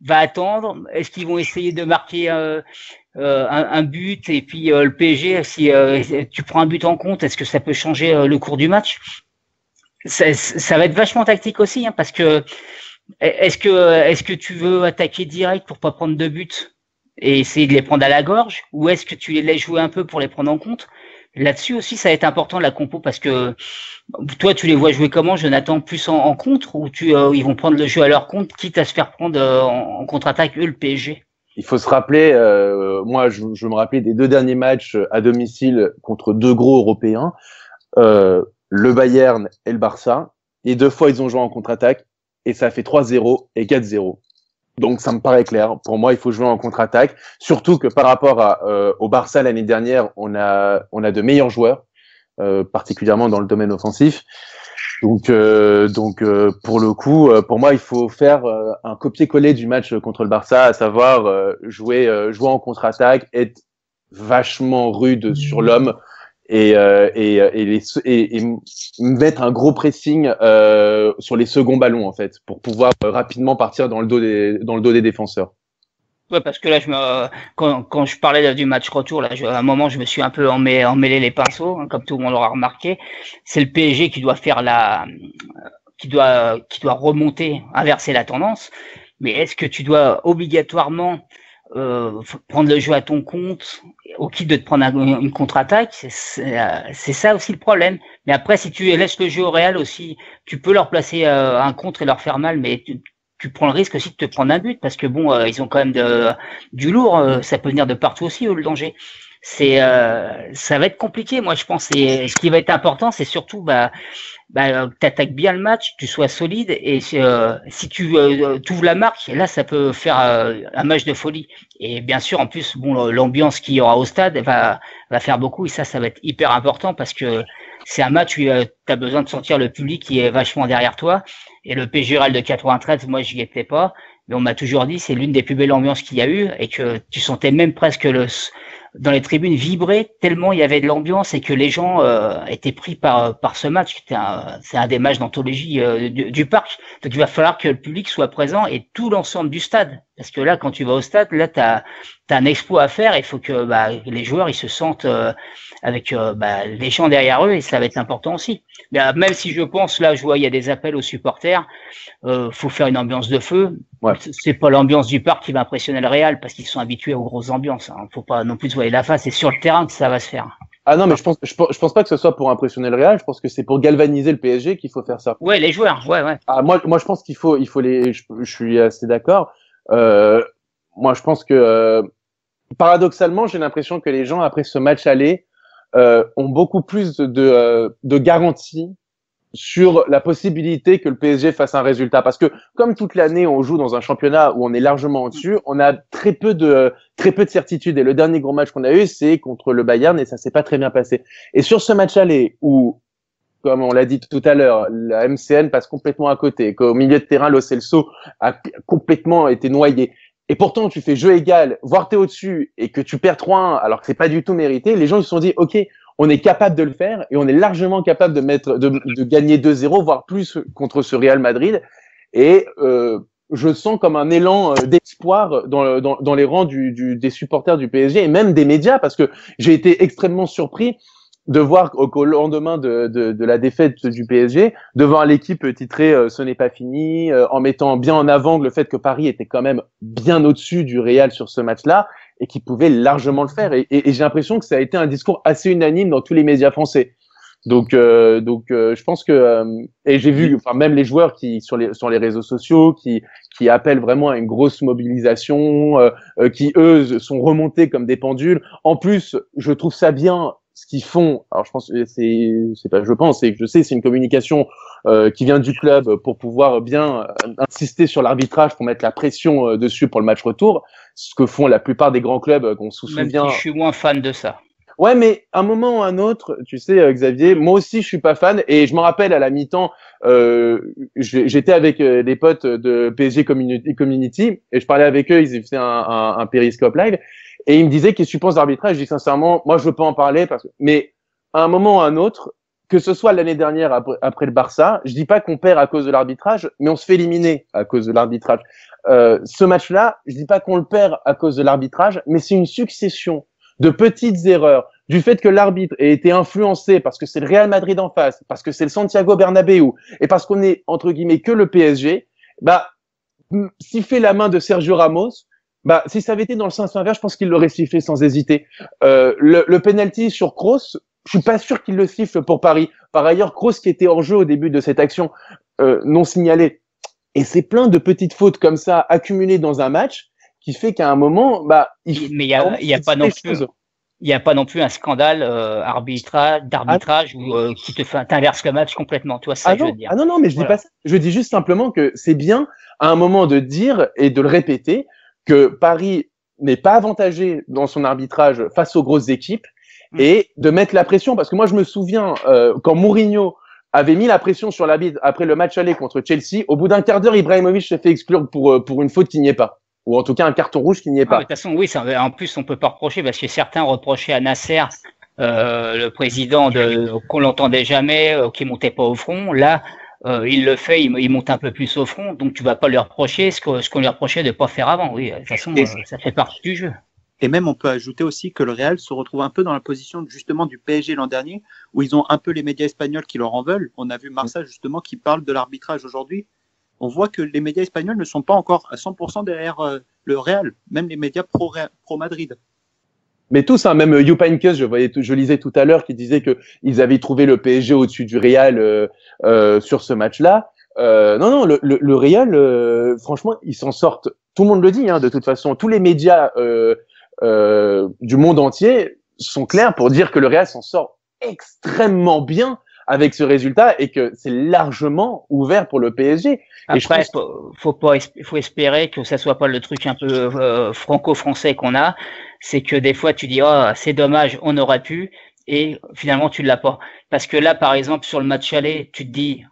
va attendre? Est-ce qu'ils vont essayer de marquer un but, et puis le PSG, si tu prends un but en compte, est-ce que ça peut changer le cours du match? Ça va être vachement tactique aussi, hein, parce que est-ce que tu veux attaquer direct pour pas prendre 2 buts et essayer de les prendre à la gorge, ou est-ce que tu les laisses jouer un peu pour les prendre en compte? Là-dessus aussi, ça va être important, la compo, parce que toi, tu les vois jouer comment, Jonathan? Plus en contre, ou ils vont prendre le jeu à leur compte, quitte à se faire prendre en contre-attaque, eux, le PSG? Il faut se rappeler, moi, je me rappelais des 2 derniers matchs à domicile contre 2 gros Européens, le Bayern et le Barça, et 2 fois, ils ont joué en contre-attaque, et ça a fait 3-0 et 4-0. Donc, ça me paraît clair. Pour moi, il faut jouer en contre-attaque. Surtout que par rapport au Barça l'année dernière, on a de meilleurs joueurs, particulièrement dans le domaine offensif. Donc, pour le coup, pour moi, il faut faire un copier-coller du match contre le Barça, à savoir jouer en contre-attaque, être vachement rude sur l'homme et mettre un gros pressing sur les seconds ballons, en fait, pour pouvoir rapidement partir dans le dos des défenseurs. Ouais, parce que là, quand je parlais du match retour, là, à un moment, je me suis un peu emmêlé les pinceaux, hein, comme tout le monde l'aura remarqué. C'est le PSG qui doit faire qui doit remonter, inverser la tendance. Mais est-ce que tu dois obligatoirement prendre le jeu à ton compte, au quitte de te prendre une contre-attaque? C'est ça aussi le problème. Mais après, si tu laisses le jeu au Real aussi, tu peux leur placer un contre et leur faire mal, mais tu prends le risque aussi de te prendre un but, parce que bon, ils ont quand même du lourd, ça peut venir de partout aussi, le danger. Ça va être compliqué, moi je pense. Et ce qui va être important, c'est surtout t'attaques bien le match, tu sois solide, et si tu ouvres la marque, là ça peut faire un match de folie. Et bien sûr, en plus, bon, l'ambiance qu'il y aura au stade va faire beaucoup, et ça va être hyper important, parce que c'est un match où tu as besoin de sentir le public qui est vachement derrière toi. Et le PSG Real de 93, moi j'y étais pas, mais on m'a toujours dit c'est l'une des plus belles ambiances qu'il y a eu, et que tu sentais même presque dans les tribunes vibrer tellement il y avait de l'ambiance, et que les gens étaient pris par ce match. C'est un des matchs d'anthologie du parc. Donc il va falloir que le public soit présent, et tout l'ensemble du stade, parce que là quand tu vas au stade, là t'as un exploit à faire. Il faut que les joueurs ils se sentent avec les gens derrière eux, et ça va être important aussi. Mais, même si je pense, là je vois il y a des appels aux supporters, faut faire une ambiance de feu. Ouais. C'est pas l'ambiance du parc qui va impressionner le Real, parce qu'ils sont habitués aux grosses ambiances, hein. Faut pas non plus se voiler la face, c'est sur le terrain que ça va se faire. Ah non, mais je pense pas que ce soit pour impressionner le Real, je pense que c'est pour galvaniser le PSG qu'il faut faire ça. Ouais, les joueurs, ouais. Ah, moi je pense qu'il faut je suis assez d'accord. Moi je pense que paradoxalement, j'ai l'impression que les gens après ce match aller ont beaucoup plus de garanties sur la possibilité que le PSG fasse un résultat. Parce que comme toute l'année, on joue dans un championnat où on est largement au-dessus, on a très peu de certitude. Et le dernier gros match qu'on a eu, c'est contre le Bayern et ça s'est pas très bien passé. Et sur ce match aller où, comme on l'a dit tout à l'heure, la MCN passe complètement à côté, qu'au milieu de terrain, Lo Celso a complètement été noyé. Et pourtant, tu fais jeu égal, voire t'es au-dessus et que tu perds 3-1 alors que c'est pas du tout mérité. Les gens, ils se sont dit, OK, on est capable de le faire et on est largement capable de gagner 2-0, voire plus contre ce Real Madrid. Et je sens comme un élan d'espoir dans les rangs des supporters du PSG et même des médias, parce que j'ai été extrêmement surpris de voir qu'au lendemain de la défaite du PSG, devant l'équipe titrée ce n'est pas fini, en mettant bien en avant le fait que Paris était quand même bien au-dessus du Real sur ce match-là et qu'il pouvait largement le faire. Et j'ai l'impression que ça a été un discours assez unanime dans tous les médias français. Donc, je pense que et j'ai vu, enfin même les joueurs qui sur les réseaux sociaux qui appellent vraiment à une grosse mobilisation, qui eux sont remontés comme des pendules. En plus, je trouve ça bien ce qu'ils font. Alors je pense c'est pas je pense, c'est que je sais, c'est une communication qui vient du club pour pouvoir bien insister sur l'arbitrage, pour mettre la pression dessus pour le match retour, ce que font la plupart des grands clubs qu'on se souvient. Même si je suis moins fan de ça. Ouais, mais à un moment ou à un autre, tu sais, Xavier, moi aussi, je suis pas fan. Et je me rappelle à la mi-temps, j'étais avec des potes de PSG Community et je parlais avec eux. Ils faisaient un Periscope live et ils me disaient qu'est-ce que tu penses d'arbitrage. Je dis sincèrement, moi, je veux pas en parler mais à un moment ou à un autre, que ce soit l'année dernière après le Barça, je dis pas qu'on perd à cause de l'arbitrage, mais on se fait éliminer à cause de l'arbitrage. Ce match-là, je dis pas qu'on le perd à cause de l'arbitrage, mais c'est une succession de petites erreurs, du fait que l'arbitre ait été influencé parce que c'est le Real Madrid en face, parce que c'est le Santiago Bernabéu, et parce qu'on est, entre guillemets, que le PSG, siffler la main de Sergio Ramos, si ça avait été dans le sens inverse, je pense qu'il l'aurait sifflé sans hésiter. Le penalty sur Kroos, je suis pas sûr qu'il le siffle pour Paris. Par ailleurs, Kroos qui était hors jeu au début de cette action, non signalée. Et c'est plein de petites fautes comme ça, accumulées dans un match, qui fait qu'à un moment, mais il y a pas non plus, il y a pas non plus un scandale d'arbitrage qui t'inverse le match complètement. Toi, ça, je veux dire. Ah non, mais je dis pas ça. Je dis juste simplement que c'est bien à un moment de dire et de le répéter que Paris n'est pas avantagé dans son arbitrage face aux grosses équipes et de mettre la pression, parce que moi je me souviens quand Mourinho avait mis la pression sur l'arbitre après le match aller contre Chelsea, au bout d'un quart d'heure, Ibrahimovic s'est fait exclure pour une faute qui n'y est pas. Ou en tout cas un carton rouge qui n'y est pas. De toute façon, oui, en plus, on peut pas reprocher, parce que certains reprochaient à Nasser, le président, qu'on l'entendait jamais, qui montait pas au front. Là, il le fait, il monte un peu plus au front, donc tu vas pas lui reprocher ce qu'on lui reprochait de pas faire avant. Oui, de toute façon, ça fait partie du jeu. Et même, on peut ajouter aussi que le Real se retrouve un peu dans la position justement du PSG l'an dernier, où ils ont un peu les médias espagnols qui leur en veulent. On a vu Marca justement qui parle de l'arbitrage aujourd'hui. On voit que les médias espagnols ne sont pas encore à 100% derrière le Real, même les médias pro-Madrid. Mais tous, hein, même Jupp Heynckes, je lisais tout à l'heure, qui disait que ils avaient trouvé le PSG au-dessus du Real sur ce match-là. Non, le Real, franchement, ils s'en sortent. Tout le monde le dit, hein, de toute façon. Tous les médias du monde entier sont clairs pour dire que le Real s'en sort extrêmement bien avec ce résultat et que c'est largement ouvert pour le PSG. Après, faut espérer que ça soit pas le truc un peu franco-français qu'on a. C'est que des fois tu dis c'est dommage, on aurait pu, et finalement tu l'as pas. Parce que là, par exemple, sur le match aller, tu te dis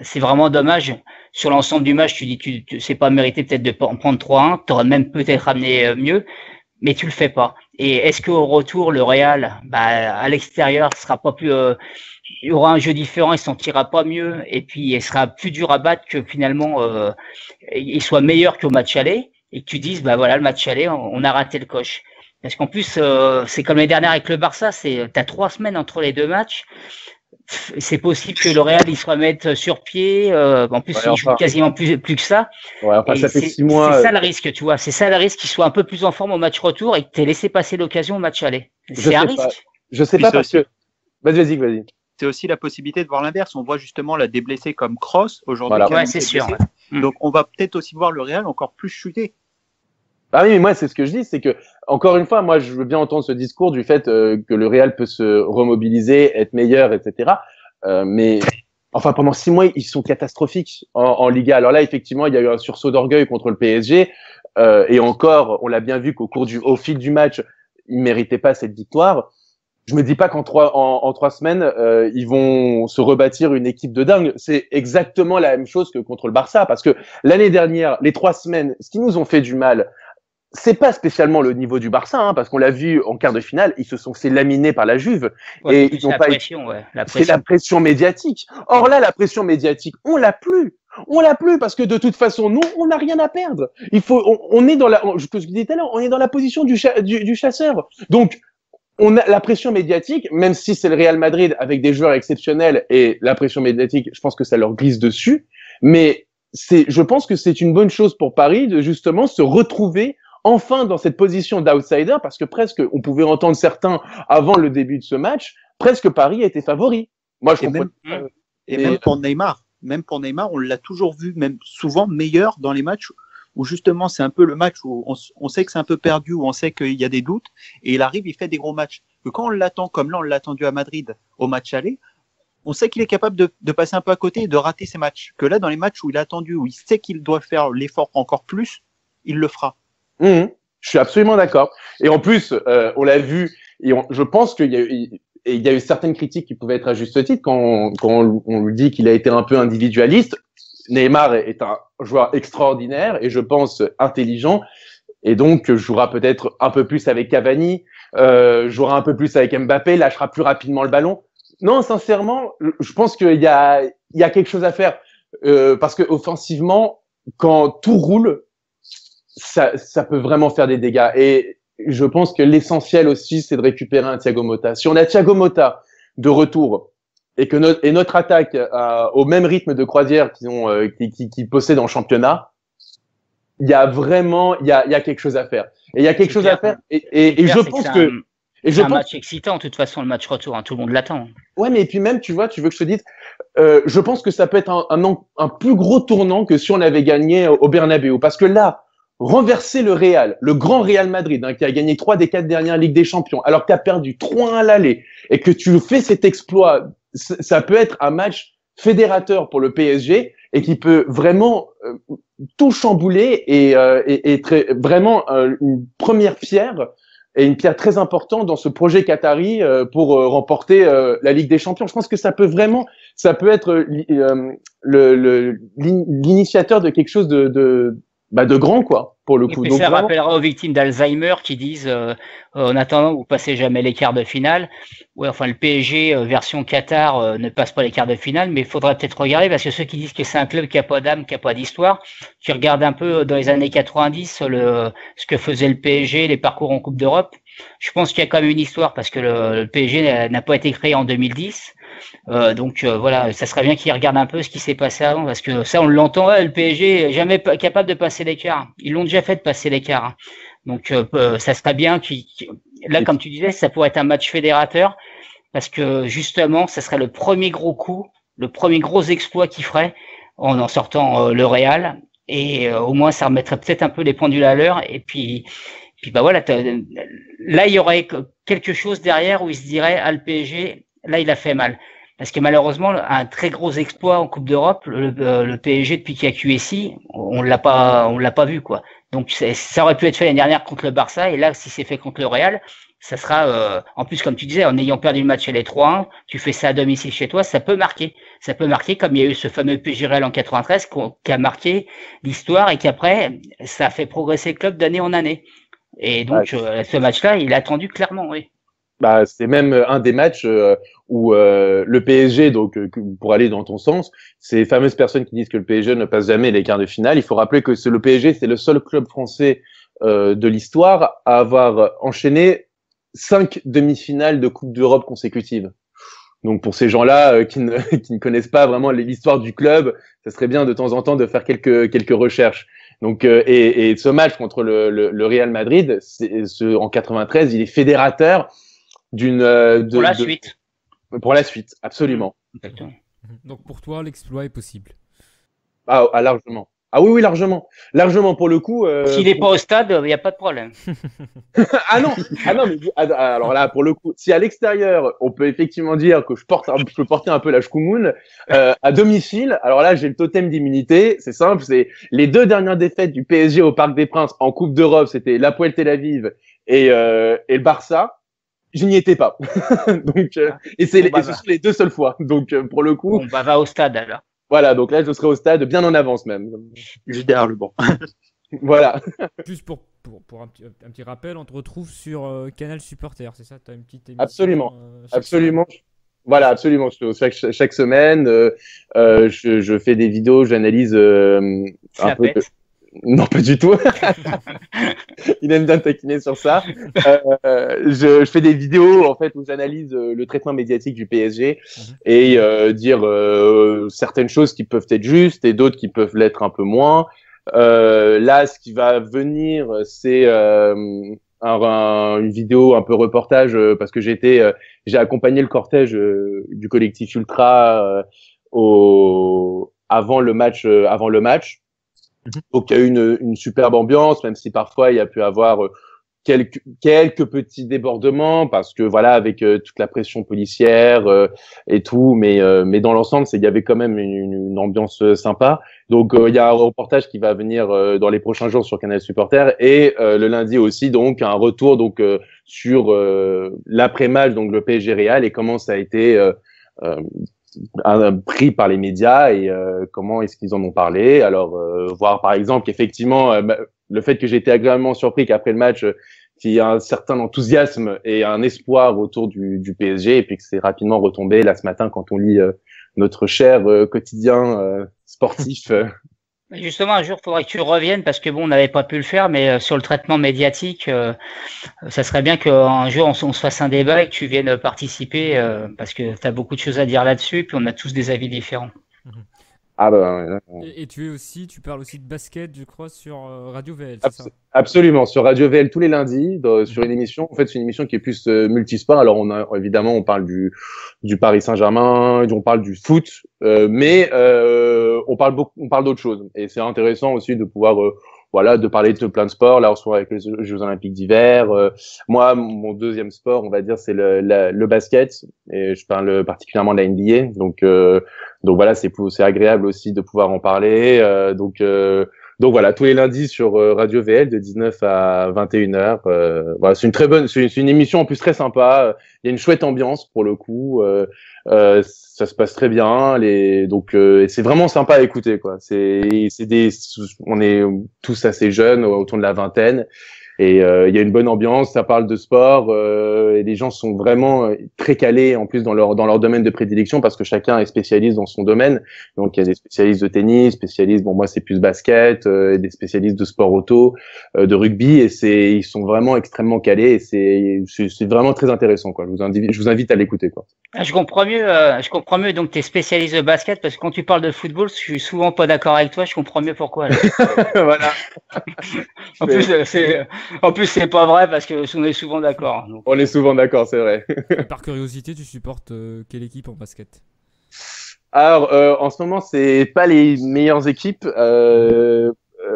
c'est vraiment dommage. Sur l'ensemble du match, tu dis c'est pas mérité peut-être de en prendre 3-1, t'aurais même peut-être amené mieux, mais tu le fais pas. Et est-ce qu'au retour le Real, à l'extérieur, sera pas plus il y aura un jeu différent, il s'en tirera pas mieux, et puis il sera plus dur à battre, que finalement il soit meilleur qu'au match aller, et que tu dises voilà, le match aller, on a raté le coche. Parce qu'en plus c'est comme l'année dernière avec le Barça, t'as 3 semaines entre les deux matchs. C'est possible que le Real il se remette sur pied, en plus il joue quasiment plus que ça. Ouais, enfin, ça fait 6 mois. C'est ça le risque, tu vois, c'est ça le risque, qu'il soit un peu plus en forme au match retour et que t'aies laissé passer l'occasion au match aller. C'est un risque. Je sais pas, parce que vas-y. C'est aussi la possibilité de voir l'inverse. On voit justement des blessés comme Kroos aujourd'hui. Voilà. Ouais, c'est sûr. Donc on va peut-être aussi voir le Real encore plus chuter. Ah oui, mais moi c'est ce que je dis, c'est que encore une fois, moi je veux bien entendre ce discours du fait que le Real peut se remobiliser, être meilleur, etc. Mais Enfin, pendant 6 mois, ils sont catastrophiques en Liga. Alors là, effectivement, il y a eu un sursaut d'orgueil contre le PSG. Et encore, on l'a bien vu au fil du match, ils méritaient pas cette victoire. Je me dis pas qu'en 3 semaines, ils vont se rebâtir une équipe de dingue. C'est exactement la même chose que contre le Barça, parce que l'année dernière, les 3 semaines, ce qui nous ont fait du mal, c'est pas spécialement le niveau du Barça, hein, parce qu'on l'a vu en quart de finale, ils se sont fait laminer par la Juve. Ouais, Et ils n'ont la pas pression, ouais, la C'est la pression. pression médiatique. Or là, la pression médiatique, on l'a plus. On l'a plus parce que de toute façon, nous, on n'a rien à perdre. On est dans ce que je disais tout à l'heure, on est dans la position du chasseur. Donc, on a la pression médiatique, même si c'est le Real Madrid avec des joueurs exceptionnels et la pression médiatique, je pense que ça leur glisse dessus. Mais je pense que c'est une bonne chose pour Paris de justement se retrouver enfin dans cette position d'outsider, parce que presque, on pouvait entendre certains avant le début de ce match, presque Paris était favori. Moi, je comprends. Même pour Neymar, on l'a toujours vu, même souvent meilleur dans les matchs où justement c'est un peu le match où on sait que c'est un peu perdu, où on sait qu'il y a des doutes, et il arrive, il fait des gros matchs. Que quand on l'attend, comme là on l'a attendu à Madrid au match aller, on sait qu'il est capable de passer un peu à côté et de rater ses matchs. Que là, dans les matchs où il a attendu, où il sait qu'il doit faire l'effort encore plus, il le fera. Je suis absolument d'accord. Et en plus, on l'a vu, et je pense qu'il y a eu certaines critiques qui pouvaient être à juste titre quand on lui dit qu'il a été un peu individualiste. Neymar est un joueur extraordinaire et je pense intelligent, et donc jouera peut-être un peu plus avec Cavani, jouera un peu plus avec Mbappé, lâchera plus rapidement le ballon. Non, sincèrement, je pense qu'il y a quelque chose à faire, parce que offensivement, quand tout roule, ça peut vraiment faire des dégâts. Et je pense que l'essentiel aussi, c'est de récupérer un Thiago Motta. Si on a Thiago Motta de retour et que notre attaque au même rythme de croisière qu'ils possèdent en championnat, il y a quelque chose à faire. Et il y a quelque chose à faire. Et je pense que c'est un match excitant, de toute façon, le match retour, hein, tout le monde l'attend. Ouais, mais et puis même, tu vois, tu veux que je te dise, je pense que ça peut être un plus gros tournant que si on avait gagné au Bernabéu, parce que là, renverser le Real, le grand Real Madrid, hein, qui a gagné 3 des 4 dernières Ligues des Champions, alors que tu as perdu 3-1 à l'aller, et que tu fais cet exploit, ça peut être un match fédérateur pour le PSG, et qui peut vraiment tout chambouler, et vraiment une première pierre, et une pierre très importante dans ce projet qatari pour remporter la Ligue des Champions. Je pense que ça peut être l'initiateur de quelque chose de grand, quoi, pour le coup. Et ça rappellera aux victimes d'Alzheimer qui disent en attendant, vous passez jamais les quarts de finale. Ouais, enfin, le PSG version Qatar ne passe pas les quarts de finale, mais il faudrait peut-être regarder, parce que ceux qui disent que c'est un club qui a pas d'âme, qui a pas d'histoire, tu regardes un peu dans les années 90 ce que faisait le PSG, les parcours en Coupe d'Europe. Je pense qu'il y a quand même une histoire, parce que le PSG n'a pas été créé en 2010. Donc voilà, ça serait bien qu'ils regardent un peu ce qui s'est passé avant, parce que ça on l'entend, le PSG est jamais capable de passer l'écart. Ils l'ont déjà fait de passer l'écart. Hein. Donc ça serait bien là, comme tu disais, ça pourrait être un match fédérateur, parce que justement, ça serait le premier gros coup, le premier gros exploit qu'il ferait en sortant le Real, et au moins ça remettrait peut-être un peu les pendules à l'heure, et puis bah voilà, là il y aurait quelque chose derrière où il se dirait, ah, le PSG, là il a fait mal. Parce que malheureusement, un très gros exploit en Coupe d'Europe, le PSG depuis qu'il y a QSI, on l'a pas vu, quoi. Donc ça aurait pu être fait l'année dernière contre le Barça, et là, si c'est fait contre le Real, ça sera, en plus, comme tu disais, en ayant perdu le match les 3-1, tu fais ça à domicile chez toi, ça peut marquer. Ça peut marquer, comme il y a eu ce fameux PSG Real en 93, qui a marqué l'histoire, et qu'après, ça a fait progresser le club d'année en année. Et donc, ce match-là, il est attendu clairement, oui. Bah, c'est même un des matchs où le PSG, donc pour aller dans ton sens, ces fameuses personnes qui disent que le PSG ne passe jamais les quarts de finale, il faut rappeler que le PSG, c'est le seul club français de l'histoire à avoir enchaîné 5 demi-finales de Coupe d'Europe consécutives. Donc pour ces gens-là qui ne connaissent pas vraiment l'histoire du club, ça serait bien de temps en temps de faire quelques recherches. Donc et ce match contre le Real Madrid, en 93, il est fédérateur suite. Pour la suite, absolument. Exactement. Donc pour toi, l'exploit est possible. Ah, largement. Ah oui, oui, largement. Largement pour le coup. S'il n'est pas au stade, il n'y a pas de problème. Ah non, alors là, pour le coup, si à l'extérieur, on peut effectivement dire que je peux porter un peu la chkoumoune, à domicile, alors là, j'ai le totem d'immunité. C'est simple, c'est les 2 dernières défaites du PSG au Parc des Princes en Coupe d'Europe, c'était l'Hapoel Tel Aviv et le Barça. Je n'y étais pas. Donc, et ce sont les 2 seules fois. Donc, pour le coup. Bon, bah, va au stade alors. Voilà, donc là, je serai au stade bien en avance même. Juste derrière le banc. Voilà. Juste pour un petit rappel, on te retrouve sur Canal Supporter, c'est ça? Tu as une petite émission Absolument. chaque Absolument. Voilà, absolument. Chaque semaine, je fais des vidéos, j'analyse un peu. Non, pas du tout. Il aime bien taquiner sur ça. Je fais des vidéos en fait où j'analyse le traitement médiatique du PSG et dire certaines choses qui peuvent être justes et d'autres qui peuvent l'être un peu moins. Là, ce qui va venir, c'est une vidéo un peu reportage parce que j'ai accompagné le cortège du collectif Ultra avant le match. Donc il y a eu une superbe ambiance, même si parfois il y a pu avoir quelques petits débordements parce que voilà, avec toute la pression policière et tout, mais dans l'ensemble, il y avait quand même une ambiance sympa. Donc il y a un reportage qui va venir dans les prochains jours sur Canal Supporter et le lundi aussi, donc un retour donc sur l'après-match, donc le PSG Real et comment ça a été pris par les médias et comment est-ce qu'ils en ont parlé. Alors voir par exemple qu'effectivement le fait que j'ai été agréablement surpris qu'après le match qu'il y a un certain enthousiasme et un espoir autour du PSG et puis que c'est rapidement retombé là ce matin quand on lit notre cher quotidien sportif. Justement, un jour, il faudrait que tu reviennes parce que bon, on n'avait pas pu le faire, mais sur le traitement médiatique, ça serait bien qu'un jour on se fasse un débat et que tu viennes participer parce que tu as beaucoup de choses à dire là-dessus, puis on a tous des avis différents. Ah bah, et tu parles aussi de basket, je crois, sur Radio VL, c'est ça? Absolument, sur Radio VL tous les lundis, sur une émission. En fait, c'est une émission qui est plus multisport. Alors, on parle du Paris Saint-Germain, on parle du foot, mais on parle d'autres choses. Et c'est intéressant aussi de pouvoir de parler de plein de sports. Là, on se voit avec les Jeux Olympiques d'hiver. Moi, mon deuxième sport, on va dire, c'est le basket. Et je parle particulièrement de la NBA. Donc voilà, c'est agréable aussi de pouvoir en parler. Donc voilà, tous les lundis sur Radio VL de 19 à 21h. Voilà, c'est une émission en plus très sympa. Il y a une chouette ambiance pour le coup. Ça se passe très bien. C'est vraiment sympa à écouter, quoi. On est tous assez jeunes, autour de la vingtaine. Et il y a une bonne ambiance, ça parle de sport et les gens sont vraiment très calés en plus dans leur domaine de prédilection parce que chacun est spécialiste dans son domaine. Donc il y a des spécialistes de tennis, moi c'est plus basket, des spécialistes de sport auto, de rugby et ils sont vraiment extrêmement calés et c'est vraiment très intéressant, quoi. Je vous invite à l'écouter, quoi. Je comprends mieux donc tu es spécialiste de basket parce que quand tu parles de football, je suis souvent pas d'accord avec toi, je comprends mieux pourquoi. Voilà. En plus, c'est pas vrai parce que on est souvent d'accord. Donc. On est souvent d'accord, c'est vrai. Et par curiosité, tu supportes quelle équipe en basket? Alors, en ce moment, c'est pas les meilleures équipes. On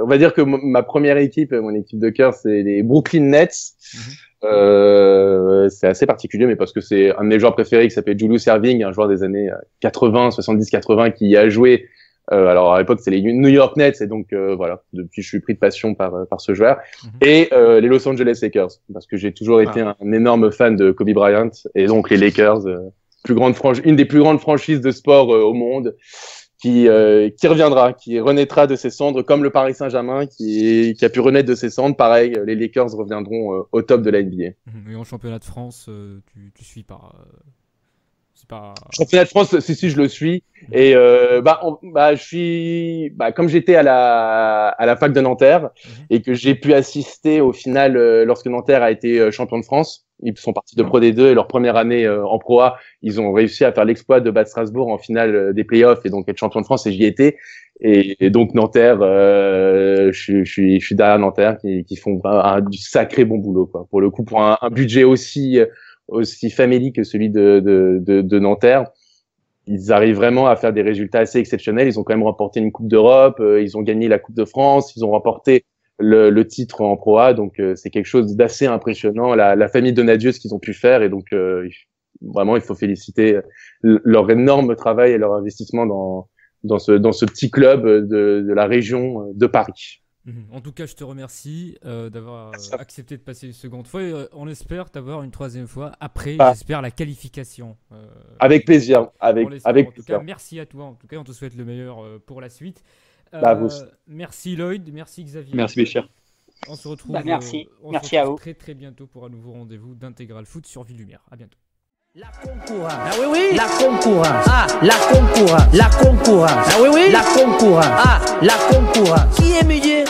va dire que ma première équipe, mon équipe de cœur, c'est les Brooklyn Nets. C'est assez particulier, mais parce que c'est un de mes joueurs préférés qui s'appelle Julius Erving, un joueur des années 80, 70-80 qui a joué. Alors à l'époque c'était les New York Nets et donc voilà, depuis je suis pris de passion par ce joueur et les Los Angeles Lakers parce que j'ai toujours été un énorme fan de Kobe Bryant et donc les Lakers, une des plus grandes franchises de sport au monde qui reviendra, qui renaîtra de ses cendres comme le Paris Saint-Germain qui a pu renaître de ses cendres. Pareil, les Lakers reviendront au top de la NBA. Et en championnat de France, tu suis pas. Championnat de France, si je le suis. Et je suis comme j'étais à la fac de Nanterre et que j'ai pu assister au final lorsque Nanterre a été champion de France. Ils sont partis de Pro D2 et leur première année en Pro A, ils ont réussi à faire l'exploit de battre Strasbourg en finale des playoffs et donc être champion de France et j'y étais. Et donc Nanterre, je suis derrière Nanterre qui font du sacré bon boulot, quoi. Pour le coup, pour un budget aussi famélique que celui de Nanterre. ils arrivent vraiment à faire des résultats assez exceptionnels. Ils ont quand même remporté une Coupe d'Europe, ils ont gagné la Coupe de France, ils ont remporté le titre en Pro A, donc c'est quelque chose d'assez impressionnant. La famille Donadieu, ce qu'ils ont pu faire, et donc vraiment il faut féliciter leur énorme travail et leur investissement dans ce petit club de la région de Paris. En tout cas, je te remercie d'avoir accepté de passer une seconde fois et on espère t'avoir une troisième fois après, j'espère, la qualification. Avec plaisir, avec en tout plaisir. cas, merci à toi. En tout cas, on te souhaite le meilleur pour la suite. Vous aussi. Merci Lloyd, merci Xavier. Merci Béchir. On se retrouve, merci se à retrouve vous. très très bientôt pour un nouveau rendez-vous d'Intégral Foot sur Ville Lumière. À bientôt. La concurrence. Ah oui, oui. La concurrence. Ah, la concurrence. La concurrence. Ah oui, oui. La concurrence. Ah, la concurrence. Qui est meilleur?